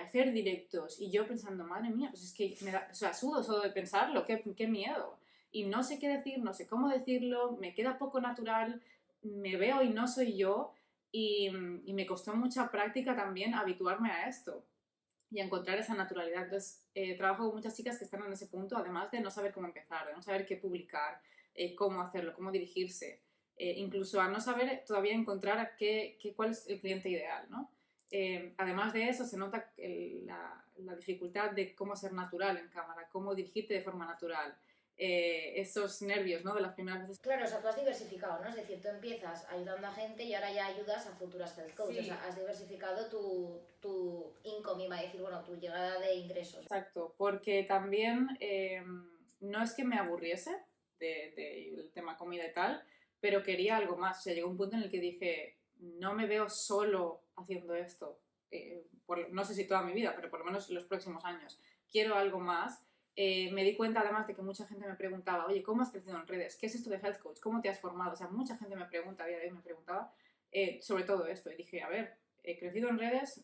hacer directos. Y yo pensando, madre mía, pues es que me da, o sea, sudo solo de pensarlo, qué miedo. Y no sé qué decir, no sé cómo decirlo, me queda poco natural, me veo y no soy yo. Y me costó mucha práctica también habituarme a esto y a encontrar esa naturalidad. Entonces, trabajo con muchas chicas que están en ese punto, además de no saber cómo empezar, de no saber qué publicar, cómo hacerlo, cómo dirigirse, incluso a no saber todavía encontrar cuál es el cliente ideal, ¿no? Además de eso, se nota la dificultad de cómo ser natural en cámara, cómo dirigirte de forma natural, esos nervios, ¿no? De las primeras veces. Claro, o sea, tú has diversificado, ¿no? Es decir, tú empiezas ayudando a gente y ahora ya ayudas a futuras health coaches. Sí. O sea, has diversificado tu income, iba a decir, bueno, tu llegada de ingresos. Exacto, porque también no es que me aburriese del tema comida y tal, pero quería algo más. O sea, llegó un punto en el que dije, no me veo solo haciendo esto, no sé si toda mi vida, pero por lo menos los próximos años. Quiero algo más. Me di cuenta además de que mucha gente me preguntaba, oye, ¿cómo has crecido en redes? ¿Qué es esto de health coach? ¿Cómo te has formado? O sea, mucha gente me pregunta, a día de hoy me preguntaba sobre todo esto. Y dije, a ver, he crecido en redes,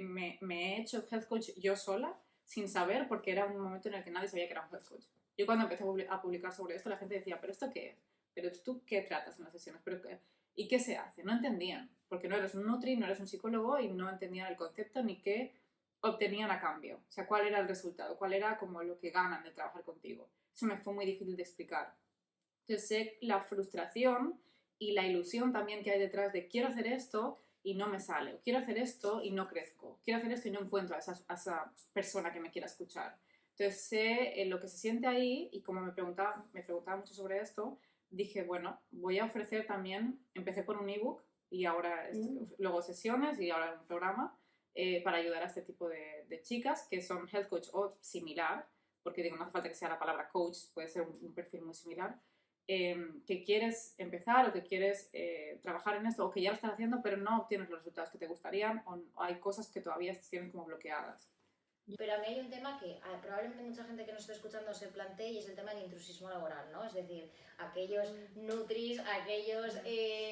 me he hecho health coach yo sola, sin saber, porque era un momento en el que nadie sabía que era un health coach. Yo cuando empecé a publicar sobre esto, la gente decía, ¿pero esto qué es? ¿Pero tú qué tratas en las sesiones? ¿Y qué se hace? No entendían, porque no eres un nutri, no eres un psicólogo y no entendían el concepto ni qué obtenían a cambio. O sea, cuál era el resultado, cuál era como lo que ganan de trabajar contigo. Eso me fue muy difícil de explicar. Entonces sé la frustración y la ilusión también que hay detrás de quiero hacer esto y no me sale, o quiero hacer esto y no crezco, quiero hacer esto y no encuentro a esa persona que me quiera escuchar. Entonces sé lo que se siente ahí y como me preguntaba mucho sobre esto, dije, bueno, voy a ofrecer también, empecé por un ebook y ahora luego sesiones y ahora un programa para ayudar a este tipo de chicas que son health coach o similar, porque digo, no hace falta que sea la palabra coach, puede ser un perfil muy similar, que quieres empezar o que quieres trabajar en esto o que ya lo estás haciendo pero no obtienes los resultados que te gustarían o hay cosas que todavía se tienen como bloqueadas. Pero a mí hay un tema que probablemente mucha gente que nos esté escuchando se plantee y es el tema del intrusismo laboral, ¿no? Es decir, aquellos nutris, aquellos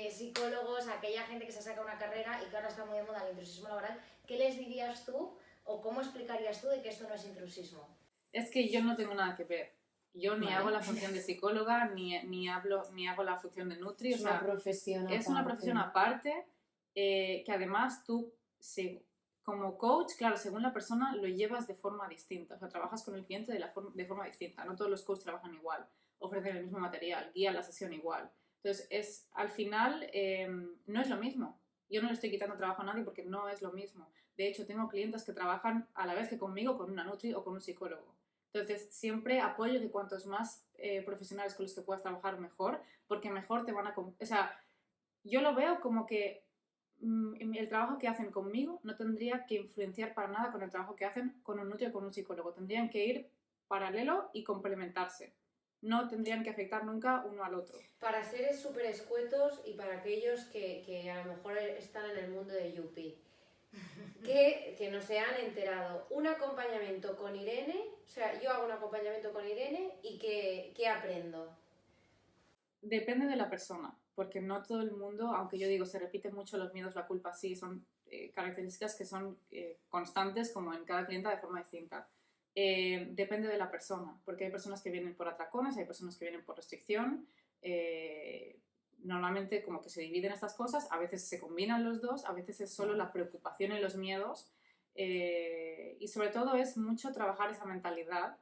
psicólogos, aquella gente que se saca una carrera y que ahora está muy de moda el intrusismo laboral, ¿qué les dirías tú o cómo explicarías tú de que esto no es intrusismo? Es que yo no tengo nada que ver. Yo ni Vale. hago la función de psicóloga, ni hago la función de nutri. Es una profesión es una profesión aparte que además tú, como coach, claro, según la persona lo llevas de forma distinta. O sea, trabajas con el cliente de forma distinta. No todos los coaches trabajan igual, ofrecen el mismo material, guían la sesión igual. Entonces, al final, no es lo mismo. Yo no le estoy quitando trabajo a nadie porque no es lo mismo. De hecho, tengo clientes que trabajan a la vez que conmigo con una nutri o con un psicólogo. Entonces, siempre apoyo que cuantos más profesionales con los que puedas trabajar, mejor, porque mejor te van a... O sea, yo lo veo como que el trabajo que hacen conmigo no tendría que influenciar para nada con el trabajo que hacen con un nutri o con un psicólogo. Tendrían que ir paralelo y complementarse. No tendrían que afectar nunca uno al otro. Para seres súper escuetos y para aquellos que a lo mejor están en el mundo de Yuppie, que no se han enterado, un acompañamiento con Irene, o sea, yo hago un acompañamiento con Irene y ¿qué aprendo? Depende de la persona, porque no todo el mundo, aunque yo digo, se repiten mucho los miedos, la culpa, sí, son características que son constantes como en cada clienta de forma distinta. Depende de la persona, porque hay personas que vienen por atracones, hay personas que vienen por restricción. Normalmente como que se dividen estas cosas, a veces se combinan los dos, a veces es solo la preocupación y los miedos. Y sobre todo es mucho trabajar esa mentalidad,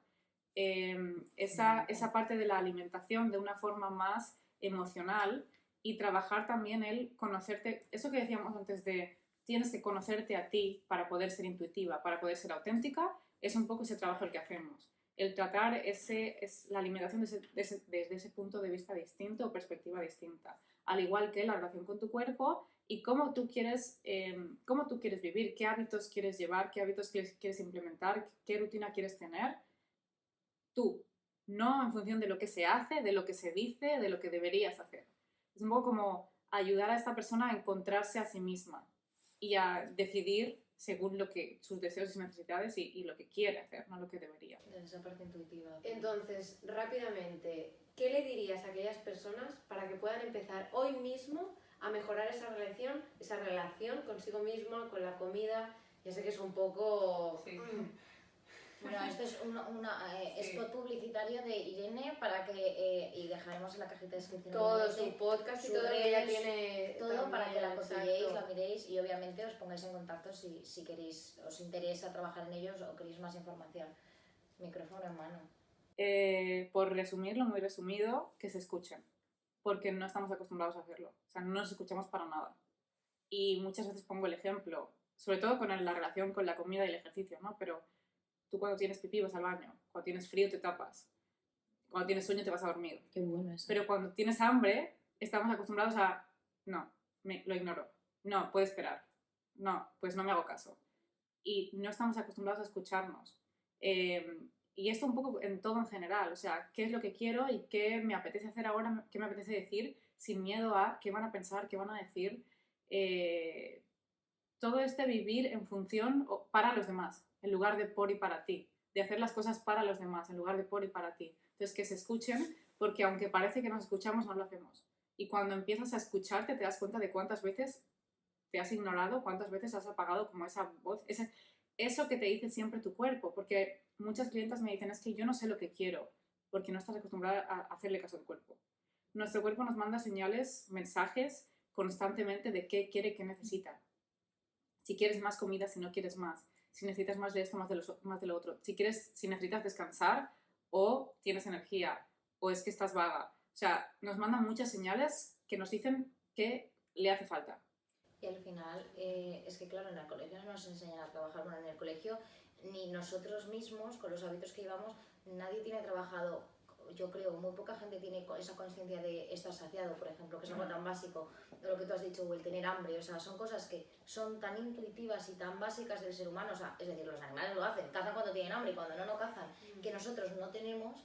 esa parte de la alimentación de una forma más emocional y trabajar también el conocerte, eso que decíamos antes de tienes que conocerte a ti para poder ser intuitiva, para poder ser auténtica, es un poco ese trabajo el que hacemos. El tratar la alimentación desde ese punto de vista distinto o perspectiva distinta, al igual que la relación con tu cuerpo y cómo tú quieres vivir, qué hábitos quieres llevar, qué hábitos quieres implementar, qué rutina quieres tener, tú, no en función de lo que se hace, de lo que se dice, de lo que deberías hacer. Es un poco como ayudar a esta persona a encontrarse a sí misma y a decidir según sus deseos y necesidades y lo que quiere hacer, no lo que debería. Desde esa parte intuitiva. Entonces, rápidamente, ¿qué le dirías a aquellas personas para que puedan empezar hoy mismo a mejorar esa relación consigo mismo, con la comida? Ya sé que es un poco... Sí. Bueno, esto es un spot publicitario de Irene para que, y dejaremos en la cajita de descripción Todo obviamente, su podcast y sus todo lo que ella redes, tiene. todo también, para que la cotilléis, exacto. la miréis y obviamente os pongáis en contacto si queréis, os interesa trabajar en ellos o queréis más información. Micrófono en mano. Por resumirlo, muy resumido, que se escuchen, porque no estamos acostumbrados a hacerlo, o sea, no nos escuchamos para nada. Y muchas veces pongo el ejemplo, sobre todo con la relación con la comida y el ejercicio, ¿no? Pero tú cuando tienes pipí vas al baño, cuando tienes frío te tapas, cuando tienes sueño te vas a dormir. Qué bueno eso. Pero cuando tienes hambre, estamos acostumbrados a, no, lo ignoro, no, puede esperar, no, pues no me hago caso. Y no estamos acostumbrados a escucharnos. Y esto un poco en todo en general, o sea, qué es lo que quiero y qué me apetece hacer ahora, qué me apetece decir, sin miedo a qué van a pensar, qué van a decir. Todo este vivir en función o para los demás, en lugar de por y para ti, de hacer las cosas para los demás, en lugar de por y para ti. Entonces, que se escuchen, porque aunque parece que nos escuchamos, no lo hacemos. Y cuando empiezas a escucharte, te das cuenta de cuántas veces te has ignorado, cuántas veces has apagado como esa voz, eso que te dice siempre tu cuerpo, porque muchas clientas me dicen, es que yo no sé lo que quiero, porque no estás acostumbrada a hacerle caso al cuerpo. Nuestro cuerpo nos manda señales, mensajes constantemente de qué quiere, qué necesita. Si quieres más comida, si no quieres más, si necesitas más de esto, más de lo otro, si necesitas descansar o tienes energía o es que estás vaga. O sea, nos mandan muchas señales que nos dicen que le hace falta. Y al final, es que claro, en el colegio no nos enseñan a trabajar, bueno, en el colegio ni nosotros mismos, con los hábitos que llevamos, nadie tiene trabajado, yo creo, muy poca gente tiene esa conciencia de estar saciado, por ejemplo, que es algo tan básico, de lo que tú has dicho, o el tener hambre, o sea, son cosas que son tan intuitivas y tan básicas del ser humano, o sea, es decir, los animales lo hacen, cazan cuando tienen hambre y cuando no, no cazan, que nosotros no tenemos,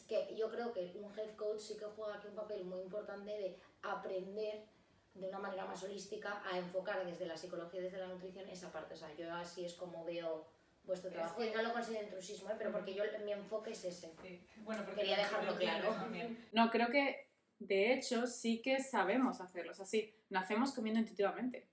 que yo creo que un health coach sí que juega aquí un papel muy importante de aprender de una manera más holística a enfocar desde la psicología y desde la nutrición esa parte. O sea, yo así es como veo vuestro trabajo. Y no lo considero intrusismo, pero porque mi enfoque es ese. Sí. Bueno, porque quería dejarlo claro. No, creo que de hecho sí que sabemos hacerlo. O sea, sí, nacemos comiendo intuitivamente.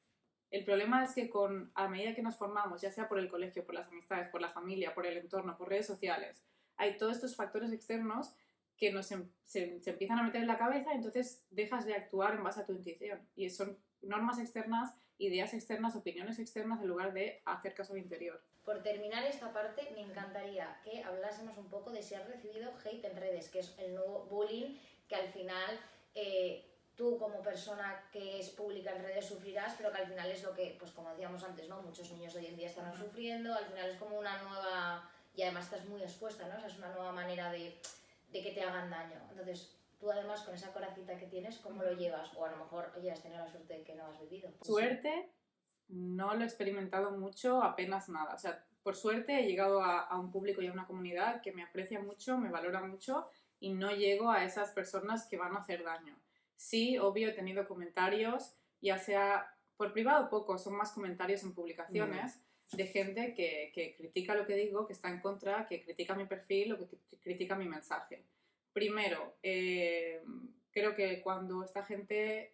El problema es que a medida que nos formamos, ya sea por el colegio, por las amistades, por la familia, por el entorno, por redes sociales, hay todos estos factores externos que se empiezan a meter en la cabeza y entonces dejas de actuar en base a tu intuición. Y son normas externas, ideas externas, opiniones externas en lugar de hacer caso al interior. Por terminar esta parte, me encantaría que hablásemos un poco de si has recibido hate en redes, que es el nuevo bullying que al final tú como persona que es pública en redes sufrirás, pero que al final es lo que, pues como decíamos antes, ¿no? Muchos niños hoy en día están sufriendo, al final es como una nueva, y además estás muy expuesta, ¿no? O sea, es una nueva manera de que te hagan daño. Entonces, tú además con esa corajita que tienes, ¿cómo lo llevas? O a lo mejor, oye, has tenido la suerte de que no has vivido. Suerte, no lo he experimentado mucho, apenas nada. O sea, por suerte he llegado a un público y a una comunidad que me aprecia mucho, me valora mucho y no llego a esas personas que van a hacer daño. Sí, obvio, he tenido comentarios, ya sea por privado poco, son más comentarios en publicaciones de gente que critica lo que digo, que está en contra, que critica mi perfil o que critica mi mensaje. Primero, creo que cuando esta gente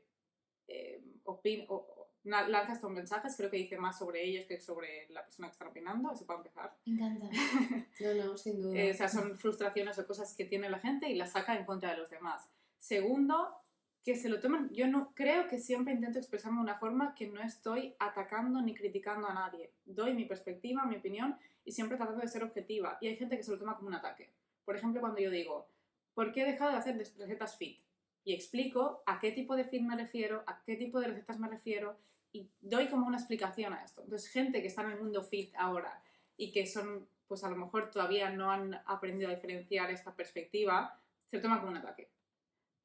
lanza estos mensajes, creo que dice más sobre ellos que sobre la persona que están opinando, eso para empezar. Me encanta. No, sin duda. O sea, son frustraciones o cosas que tiene la gente y las saca en contra de los demás. Segundo, que se lo tomen. Yo no creo que siempre intento expresarme de una forma que no estoy atacando ni criticando a nadie. Doy mi perspectiva, mi opinión y siempre tratando de ser objetiva. Y hay gente que se lo toma como un ataque. Por ejemplo, cuando yo digo, ¿por qué he dejado de hacer recetas fit? Y explico a qué tipo de fit me refiero, a qué tipo de recetas me refiero y doy como una explicación a esto. Entonces, gente que está en el mundo fit ahora y que son, pues a lo mejor todavía no han aprendido a diferenciar esta perspectiva, se lo toma como un ataque.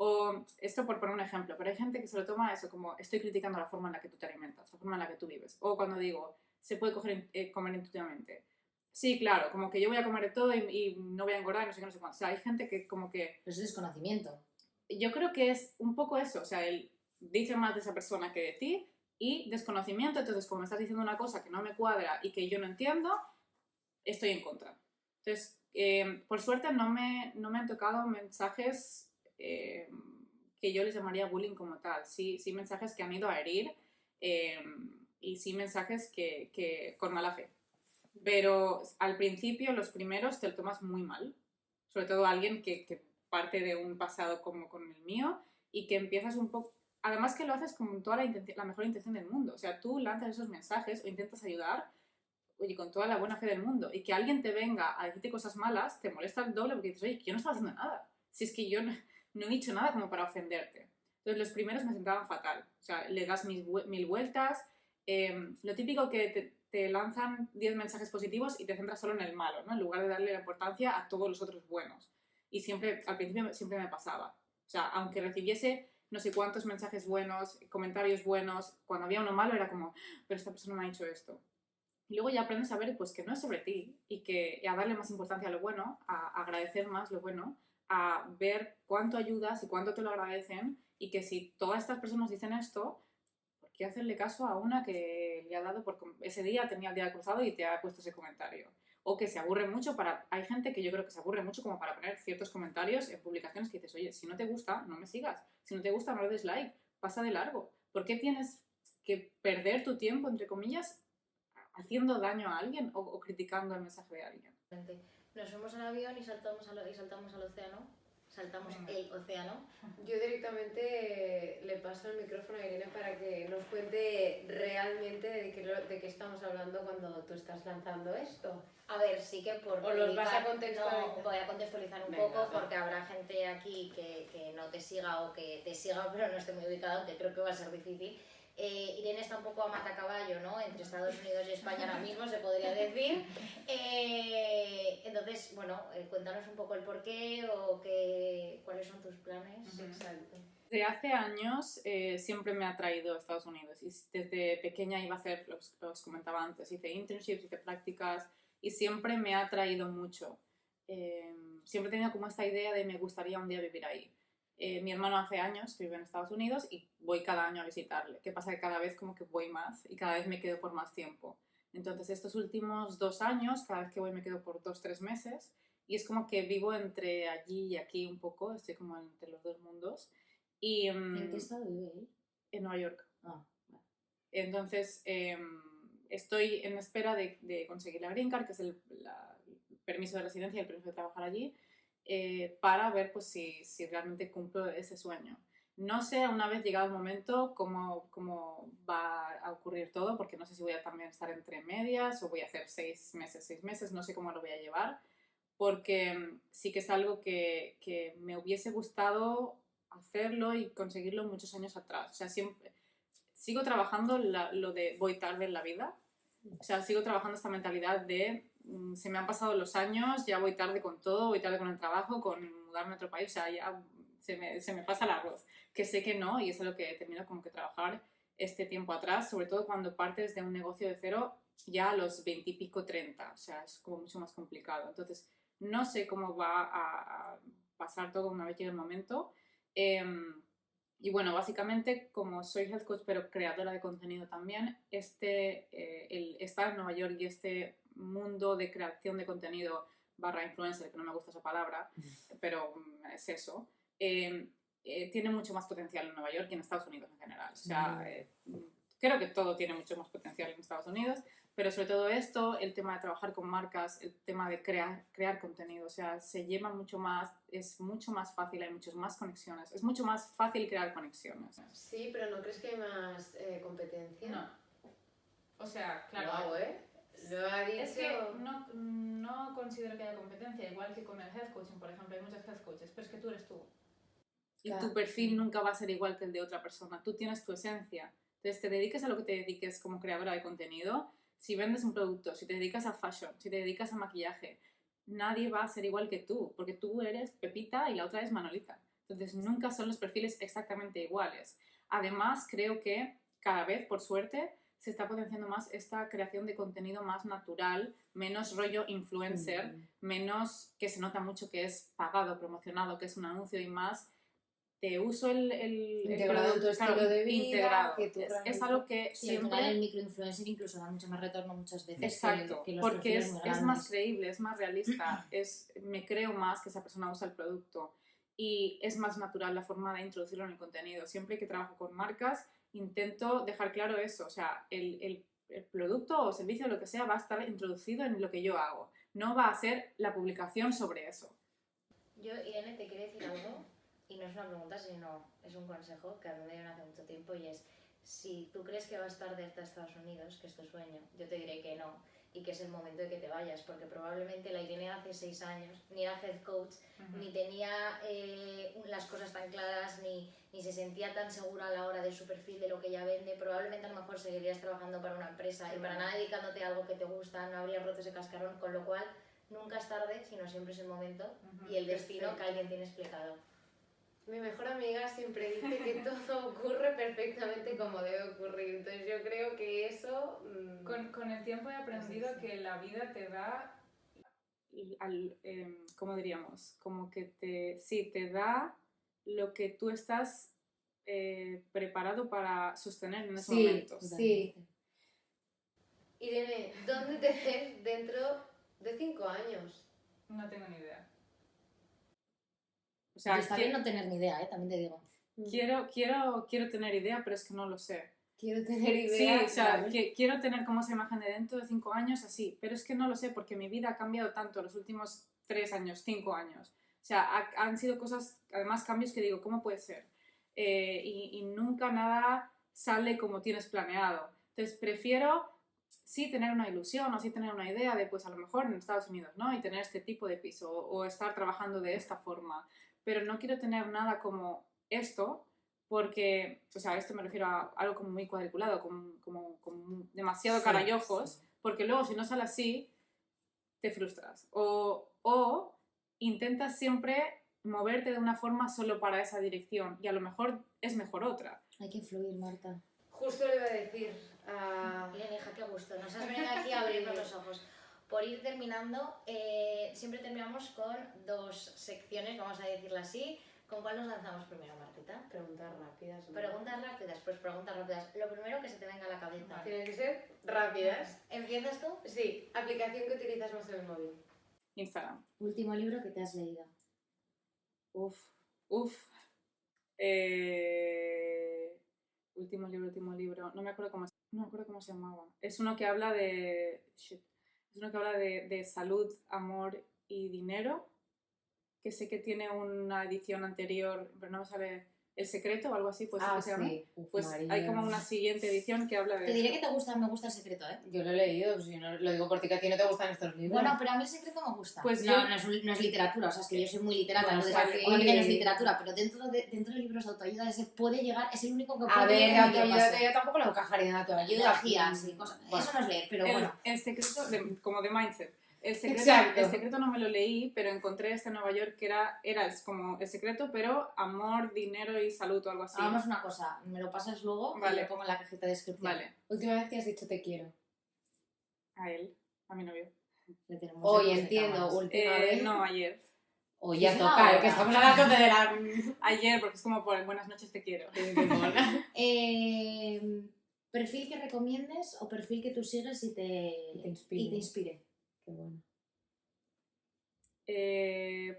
O esto por poner un ejemplo, pero hay gente que se lo toma eso como estoy criticando la forma en la que tú te alimentas, la forma en la que tú vives. O cuando digo, se puede comer intuitivamente. Sí, claro, como que yo voy a comer de todo y no voy a engordar, no sé qué, no sé cuánto. O sea, hay gente que como que... Pero eso es desconocimiento. Yo creo que es un poco eso, o sea, dice más de esa persona que de ti, y desconocimiento, entonces como me estás diciendo una cosa que no me cuadra y que yo no entiendo, estoy en contra. Entonces, por suerte no me han tocado mensajes que yo les llamaría bullying como tal, sí mensajes que han ido a herir eh, y sí mensajes que con mala fe. Pero al principio, los primeros, te lo tomas muy mal. Sobre todo alguien que parte de un pasado como con el mío y que empiezas un poco... Además que lo haces con toda la mejor intención del mundo. O sea, tú lanzas esos mensajes o intentas ayudar, oye, con toda la buena fe del mundo. Y que alguien te venga a decirte cosas malas, te molesta el doble porque dices, oye, que yo no estaba haciendo nada. Si es que yo no he dicho nada como para ofenderte. Entonces los primeros me sentaban fatal. O sea, le das mil vueltas. Lo típico que te lanzan 10 mensajes positivos y te centras solo en el malo, ¿no? En lugar de darle la importancia a todos los otros buenos. Y siempre, al principio siempre me pasaba. O sea, aunque recibiese no sé cuántos mensajes buenos, comentarios buenos, cuando había uno malo era como, pero esta persona me ha dicho esto. Y luego ya aprendes a ver pues, que no es sobre ti y a darle más importancia a lo bueno, a agradecer más lo bueno, a ver cuánto ayudas y cuánto te lo agradecen y que si todas estas personas dicen esto, ¿por qué hacerle caso a una que le ha dado por ese día, tenía el día cruzado y te ha puesto ese comentario? O que se aburre mucho para... Hay gente que yo creo que se aburre mucho como para poner ciertos comentarios en publicaciones que dices, oye, si no te gusta, no me sigas. Si no te gusta, no le des like. Pasa de largo. ¿Por qué tienes que perder tu tiempo, entre comillas, haciendo daño a alguien o criticando el mensaje de alguien? Nos fuimos al avión y saltamos al océano. Saltamos el océano. Yo directamente le paso el micrófono a Irene para que nos cuente realmente de qué estamos hablando cuando tú estás lanzando esto. A ver, sí que por... ¿O los vas a contextualizar? No, voy a contextualizar un Venga, poco va. porque habrá gente aquí que no te siga o que te siga pero no esté muy ubicada, aunque creo que va a ser difícil. Irene está un poco a matacaballo, ¿no? Entre Estados Unidos y España ahora mismo, se podría decir. Entonces, bueno, cuéntanos un poco el porqué o cuáles son tus planes. Exacto. Desde hace años siempre me ha atraído Estados Unidos y desde pequeña iba a hacer, los comentaba antes, hice internships, hice prácticas y siempre me ha atraído mucho. Siempre he tenido como esta idea de me gustaría un día vivir ahí. Mi hermano hace años que vive en Estados Unidos y voy cada año a visitarle. ¿Qué pasa? Que cada vez como que voy más y cada vez me quedo por más tiempo. Entonces estos últimos 2 años, cada vez que voy me quedo por 2-3 meses y es como que vivo entre allí y aquí un poco, estoy como entre los dos mundos. Y, ¿En qué estado vive él? en Nueva York. Ah, vale. Entonces estoy en espera de conseguir la Green Card, que es el permiso de residencia y el permiso de trabajar allí, para ver pues, si realmente cumplo ese sueño. No sé, una vez llegado el momento, cómo va a ocurrir todo, porque no sé si voy a también estar entre medias o voy a hacer 6 meses, no sé cómo lo voy a llevar, porque sí que es algo que me hubiese gustado hacerlo y conseguirlo muchos años atrás. O sea, siempre sigo trabajando lo de voy tarde en la vida. O sea, sigo trabajando esta mentalidad de se me han pasado los años, ya voy tarde con todo, voy tarde con el trabajo, con mudarme a otro país, o sea, ya se me pasa el arroz. Que sé que no, y eso es lo que he tenido como que trabajar este tiempo atrás, sobre todo cuando partes de un negocio de cero ya a los 20 y pico, 30, o sea, es como mucho más complicado. Entonces, no sé cómo va a pasar todo una vez llegue el momento. Y bueno, básicamente, como soy health coach, pero creadora de contenido también, el estar en Nueva York y este mundo de creación de contenido barra influencer, que no me gusta esa palabra, pero es eso, tiene mucho más potencial en Nueva York y en Estados Unidos en general. O sea, creo que todo tiene mucho más potencial en Estados Unidos, pero sobre todo esto, el tema de trabajar con marcas, el tema de crear contenido, o sea, se lleva mucho más, es mucho más fácil, hay muchas más conexiones, es mucho más fácil crear conexiones. Sí, pero ¿no crees que hay más competencia? No. O sea, claro. Guau, Lo ha dicho... Es que no considero que haya competencia, igual que con el health coaching, por ejemplo, hay muchos health coaches, pero es que tú eres tú. Y Claro. tu perfil nunca va a ser igual que el de otra persona, tú tienes tu esencia. Entonces, te dediques a lo que te dediques como creadora de contenido, si vendes un producto, si te dedicas a fashion, si te dedicas a maquillaje, nadie va a ser igual que tú, porque tú eres Pepita y la otra es Manolita. Entonces, nunca son los perfiles exactamente iguales. Además, creo que cada vez, por suerte, se está potenciando más esta creación de contenido más natural, menos rollo influencer, menos que se nota mucho que es pagado, promocionado, que es un anuncio y más te uso el Integrado en tu estilo claro, de vida, integrado. que tú Es realmente- algo que Sí, al siempre... final el microinfluencer incluso da mucho más retorno muchas veces Exacto, que los porque perfiles muy es más grandes. creíble, es más realista, me creo más que esa persona usa el producto y es más natural la forma de introducirlo en el contenido. Siempre que trabajo con marcas intento dejar claro eso, o sea, el producto o servicio o lo que sea va a estar introducido en lo que yo hago, no va a ser la publicación sobre eso. Yo, Irene, te quiero decir algo, y no es una pregunta, sino es un consejo que a mí me dieron hace mucho tiempo, y es, si tú crees que vas tarde hasta Estados Unidos, que es tu sueño, yo te diré que no, y que es el momento de que te vayas, porque probablemente la Irene hace 6 años ni era head coach, ni tenía las cosas tan claras, ni se sentía tan segura a la hora de su perfil, de lo que ella vende. Probablemente a lo mejor seguirías trabajando para una empresa y para nada dedicándote a algo que te gusta, no habrías roto ese cascarón, con lo cual nunca es tarde, sino siempre es el momento y el destino que alguien tiene explicado. Mi mejor amiga siempre dice que todo ocurre perfectamente como debe ocurrir, entonces yo creo que eso... Con el tiempo he aprendido que la vida te da, ¿cómo diríamos? Como que te da lo que tú estás preparado para sostener en ese momento. Sí. Irene, ¿dónde te ves dentro de 5 años? No tengo ni idea. O Y sea, está bien no tener ni idea, también te digo. quiero tener idea, pero es que no lo sé. Quiero tener Sí, idea. o sea, vale. quiero tener como esa imagen de dentro de 5 años así, pero es que no lo sé porque mi vida ha cambiado tanto los últimos 3 años, 5 años. O sea, han sido cosas, además cambios que digo, ¿cómo puede ser? Y nunca nada sale como tienes planeado. Entonces prefiero sí tener una ilusión o sí tener una idea de pues a lo mejor en Estados Unidos, ¿no? Y tener este tipo de piso o estar trabajando de esta forma, pero no quiero tener nada como esto porque, o sea, esto me refiero a algo como muy cuadriculado, como demasiado cara y ojos, porque luego si no sale así, te frustras. O intentas siempre moverte de una forma solo para esa dirección y a lo mejor es mejor otra. Hay que fluir, Marta. Justo le iba a decir Irene, hija, qué gusto. Nos has venido aquí a abrirnos los ojos. Por ir terminando, siempre terminamos con 2 secciones, vamos a decirlo así. ¿Con cuál nos lanzamos primero, Martita? preguntas rápidas. ¿no? Preguntas rápidas, pues preguntas rápidas. Lo primero que se te venga a la cabeza. Tienen que ser rápidas. ¿Empiezas tú? Sí, aplicación que utilizas más en el móvil. Instagram. Último libro que te has leído. Uf. Último libro. No me acuerdo cómo se llamaba. Es uno que habla de... Shit. Es uno que habla de salud, amor y dinero. Que sé que tiene una edición anterior, pero no me sale El Secreto o algo así, pues que se llama. sí. Uf, Pues María. hay como una siguiente edición que habla de Te diré eso. que me gusta El Secreto, ¿eh? Yo lo he leído, si no, lo digo por ti, que a ti no te gustan estos libros. Bueno, pero a mí El Secreto me gusta. Pues no, yo- no es literatura, o sea, es que yo soy muy literata, Bueno, entonces vale. obviamente no es literatura, pero dentro de libros de autoayuda ese puede llegar, es el único que puede A ver, de llegar a mi autoayuda paso. yo tampoco lo encajaría en autoayuda. Energías y cosas. Bueno. Eso no es leer, pero el, bueno. el Secreto, como de Mindset. Exacto. El Secreto no me lo leí, pero encontré este en Nueva York que era como El Secreto, pero amor, dinero y salud o algo así. Hagamos una cosa, me lo pasas luego y Vale. lo pongo en la cajita de descripción. Vale, Última vez que has dicho te quiero. a él, a mi novio. Le tenemos Hoy lejos de entiendo, cámaras. última vez. No, ayer. Hoy ya Sí, toca, ahora. que estamos a las 12 de la... Ayer, porque es como por buenas noches te quiero. ¿Perfil que recomiendes o perfil que tú sigues y te inspire? Qué bueno.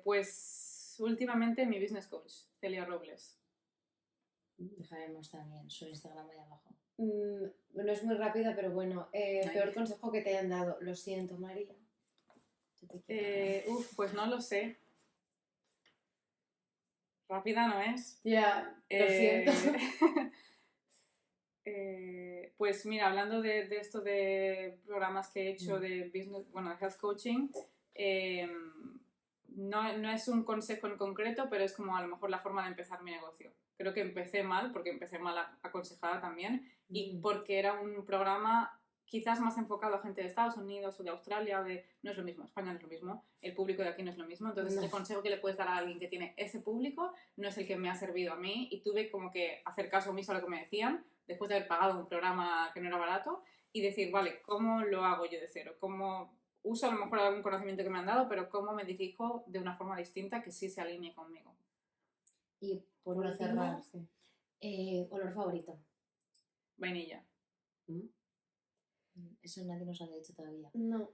Pues últimamente mi business coach, Celia Robles. Dejaremos también su Instagram ahí abajo. No es muy rápida, pero bueno. Peor consejo que te hayan dado. Lo siento, María. Yo te quiero. Pues no lo sé. Rápida no es. Ya, lo siento. Pues mira, hablando de esto de programas que he hecho de business, bueno, de health coaching, no es un consejo en concreto, pero es como a lo mejor la forma de empezar mi negocio. Creo que empecé mal, porque empecé mal aconsejada también, y porque era un programa quizás más enfocado a gente de Estados Unidos o de Australia, no es lo mismo, España no es lo mismo, el público de aquí no es lo mismo, entonces el consejo que le puedes dar a alguien que tiene ese público no es el que me ha servido a mí, y tuve como que hacer caso omiso a lo que me decían, después de haber pagado un programa que no era barato, y decir, vale, ¿cómo lo hago yo de cero? ¿Cómo uso a lo mejor algún conocimiento que me han dado, pero cómo me dirijo de una forma distinta que sí se alinee conmigo? Y por Para último, cerrar, sí. olor favorito. Vainilla. Eso nadie nos lo había dicho todavía. No.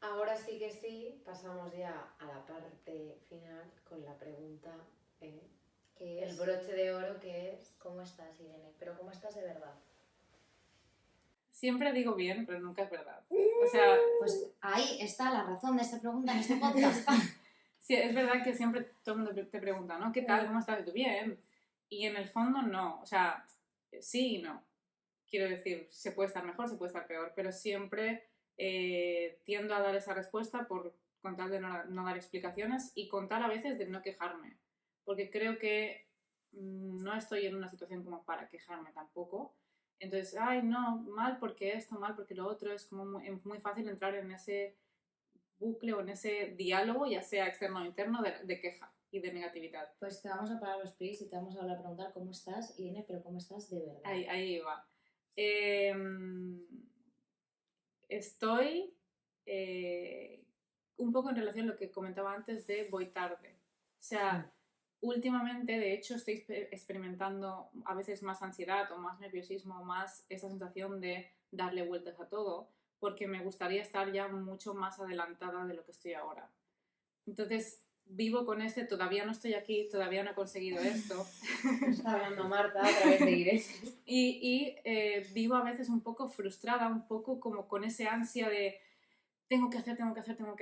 Ahora sí que sí, pasamos ya a la parte final con la pregunta, ¿Qué el es? broche de oro, que es... ¿Cómo estás, Irene? Pero ¿cómo estás de verdad? Siempre digo bien, pero nunca es verdad. O sea, Pues ahí está la razón de esta pregunta en este podcast. sí, es verdad que siempre todo el mundo te pregunta, ¿no? ¿Qué tal? ¿Cómo estás? ¿Y tú bien? Y en el fondo no. O sea, sí y no. Quiero decir, se puede estar mejor, se puede estar peor, pero siempre tiendo a dar esa respuesta con tal de no dar explicaciones y con tal a veces de no quejarme. Porque creo que no estoy en una situación como para quejarme tampoco. Entonces, ay, no, mal porque esto, mal porque lo otro, es como muy fácil entrar en ese bucle o en ese diálogo, ya sea externo o interno, de queja y de negatividad. Pues te vamos a parar los pies y te vamos a hablar a preguntar cómo estás, Irene, pero cómo estás de verdad. Ahí va. Estoy un poco en relación a lo que comentaba antes de voy tarde. O sea, últimamente, de hecho, estoy experimentando a veces más ansiedad o más nerviosismo, más esa sensación de darle vueltas a todo, porque me gustaría estar ya mucho más adelantada de lo que estoy ahora. Entonces, vivo con todavía no estoy aquí, todavía no he conseguido esto. Está hablando Marta a través de Irene. Y vivo a veces un poco frustrada, un poco como con ese ansia de tengo que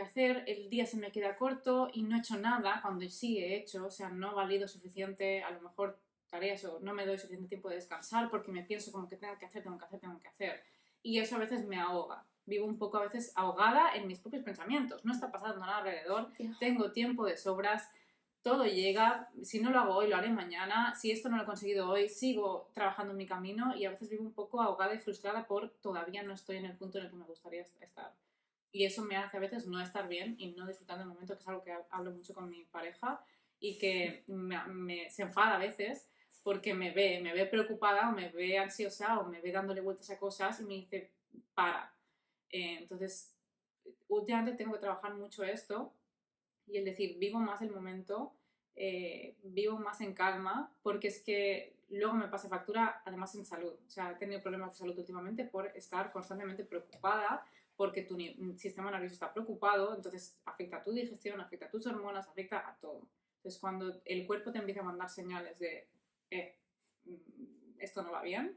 hacer, el día se me queda corto y no he hecho nada cuando sí he hecho, o sea, no he valido suficiente, a lo mejor tareas o no me doy suficiente tiempo de descansar porque me pienso como que tengo que hacer. Y eso a veces me ahoga. Vivo un poco a veces ahogada en mis propios pensamientos. No está pasando nada alrededor, tengo tiempo de sobras, todo llega, si no lo hago hoy, lo haré mañana, si esto no lo he conseguido hoy, sigo trabajando en mi camino y a veces vivo un poco ahogada y frustrada por todavía no estoy en el punto en el que me gustaría estar. Y eso me hace a veces no estar bien y no disfrutar del momento, que es algo que hablo mucho con mi pareja y que se enfada a veces porque me ve preocupada o me ve ansiosa o me ve dándole vueltas a cosas y me dice, para. Entonces, últimamente tengo que trabajar mucho esto y el decir, vivo más el momento, vivo más en calma, porque es que luego me pasa factura además en salud. O sea, he tenido problemas de salud últimamente por estar constantemente preocupada, porque tu sistema nervioso está preocupado, entonces afecta a tu digestión, afecta a tus hormonas, afecta a todo. Entonces, cuando el cuerpo te empieza a mandar señales de, esto no va bien,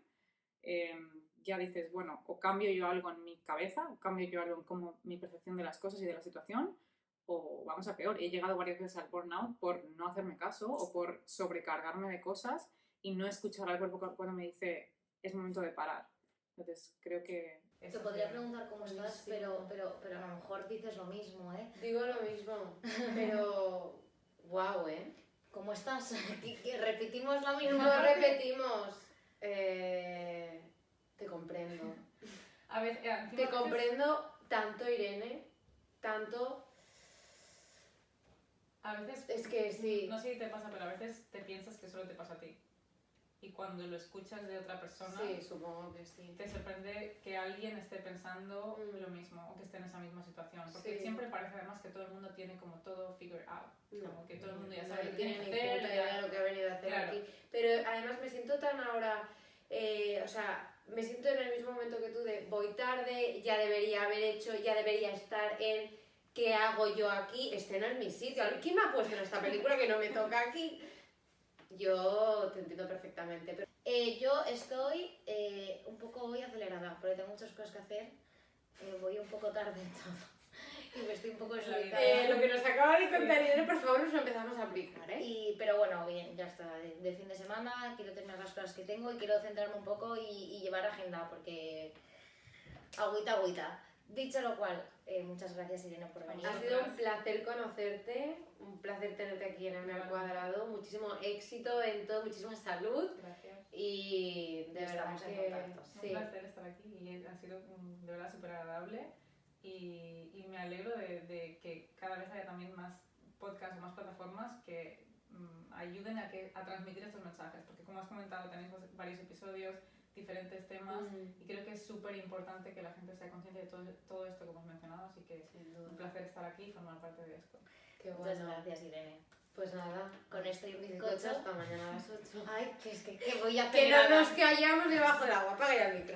ya dices, bueno, o cambio yo algo en mi cabeza, o cambio yo algo en cómo mi percepción de las cosas y de la situación, o vamos a peor. He llegado varias veces al burnout por no hacerme caso o por sobrecargarme de cosas y no escuchar al cuerpo cuando me dice, es momento de parar. Entonces, creo que... Te podría preguntar cómo estás, pero a lo mejor dices lo mismo, ¿eh? Digo lo mismo, pero... Guau, ¿eh? ¿Cómo estás? ¿Que repetimos lo mismo? No repetimos. Te comprendo. A ver, Te comprendo tanto, Irene, tanto... A veces, Es que sí. no sé si te pasa, pero a veces te piensas que solo te pasa a ti. Y cuando lo escuchas de otra persona, Sí, supongo que sí. te sorprende que alguien esté pensando lo mismo o que esté en esa misma situación. Porque Sí. siempre parece además que todo el mundo tiene como todo figured out. No. Como que todo el mundo ya No sabe lo que tiene tiene ni que hacer. puta idea de lo que ha venido a hacer Claro. aquí. Pero además me siento tan ahora... o sea, me siento en el mismo momento que tú de voy tarde, ya debería haber hecho, ya debería estar en ¿qué hago yo aquí? Este no es mi sitio. ¿Quién me ha puesto en esta película que no me toca aquí? Yo te entiendo perfectamente. Pero... Yo estoy un poco hoy acelerada, porque tengo muchas cosas que hacer. Voy un poco tarde en todo. Y me estoy un poco desubitada. Lo que nos acaba de contar Irene, por favor, nos lo empezamos a aplicar, ¿eh? Pero bueno, bien, ya está. De fin de semana quiero terminar las cosas que tengo y quiero centrarme un poco y llevar agenda, porque agüita. Dicho lo cual, muchas gracias, Irene, por venir. Ha sido un placer conocerte, un placer tenerte aquí en el Al Cuadrado, muchísimo éxito en todo, muchísima salud Gracias. y de verdad Estamos en que contacto. sí. Un placer estar aquí y ha sido de verdad súper agradable y me alegro de que cada vez haya también más podcasts o más plataformas que ayuden a transmitir estos mensajes, porque como has comentado tenéis varios episodios, diferentes temas y creo que es súper importante que la gente sea consciente de todo esto que hemos mencionado, así que un placer estar aquí y formar parte de esto. Qué Muchas bueno. gracias, Irene. Pues Pues nada, con esto y un bizcocho bizcocho. hasta mañana a las 8. Ay, que es que voy a Que no acelerar. nos callamos debajo del agua, apaga ya el micro.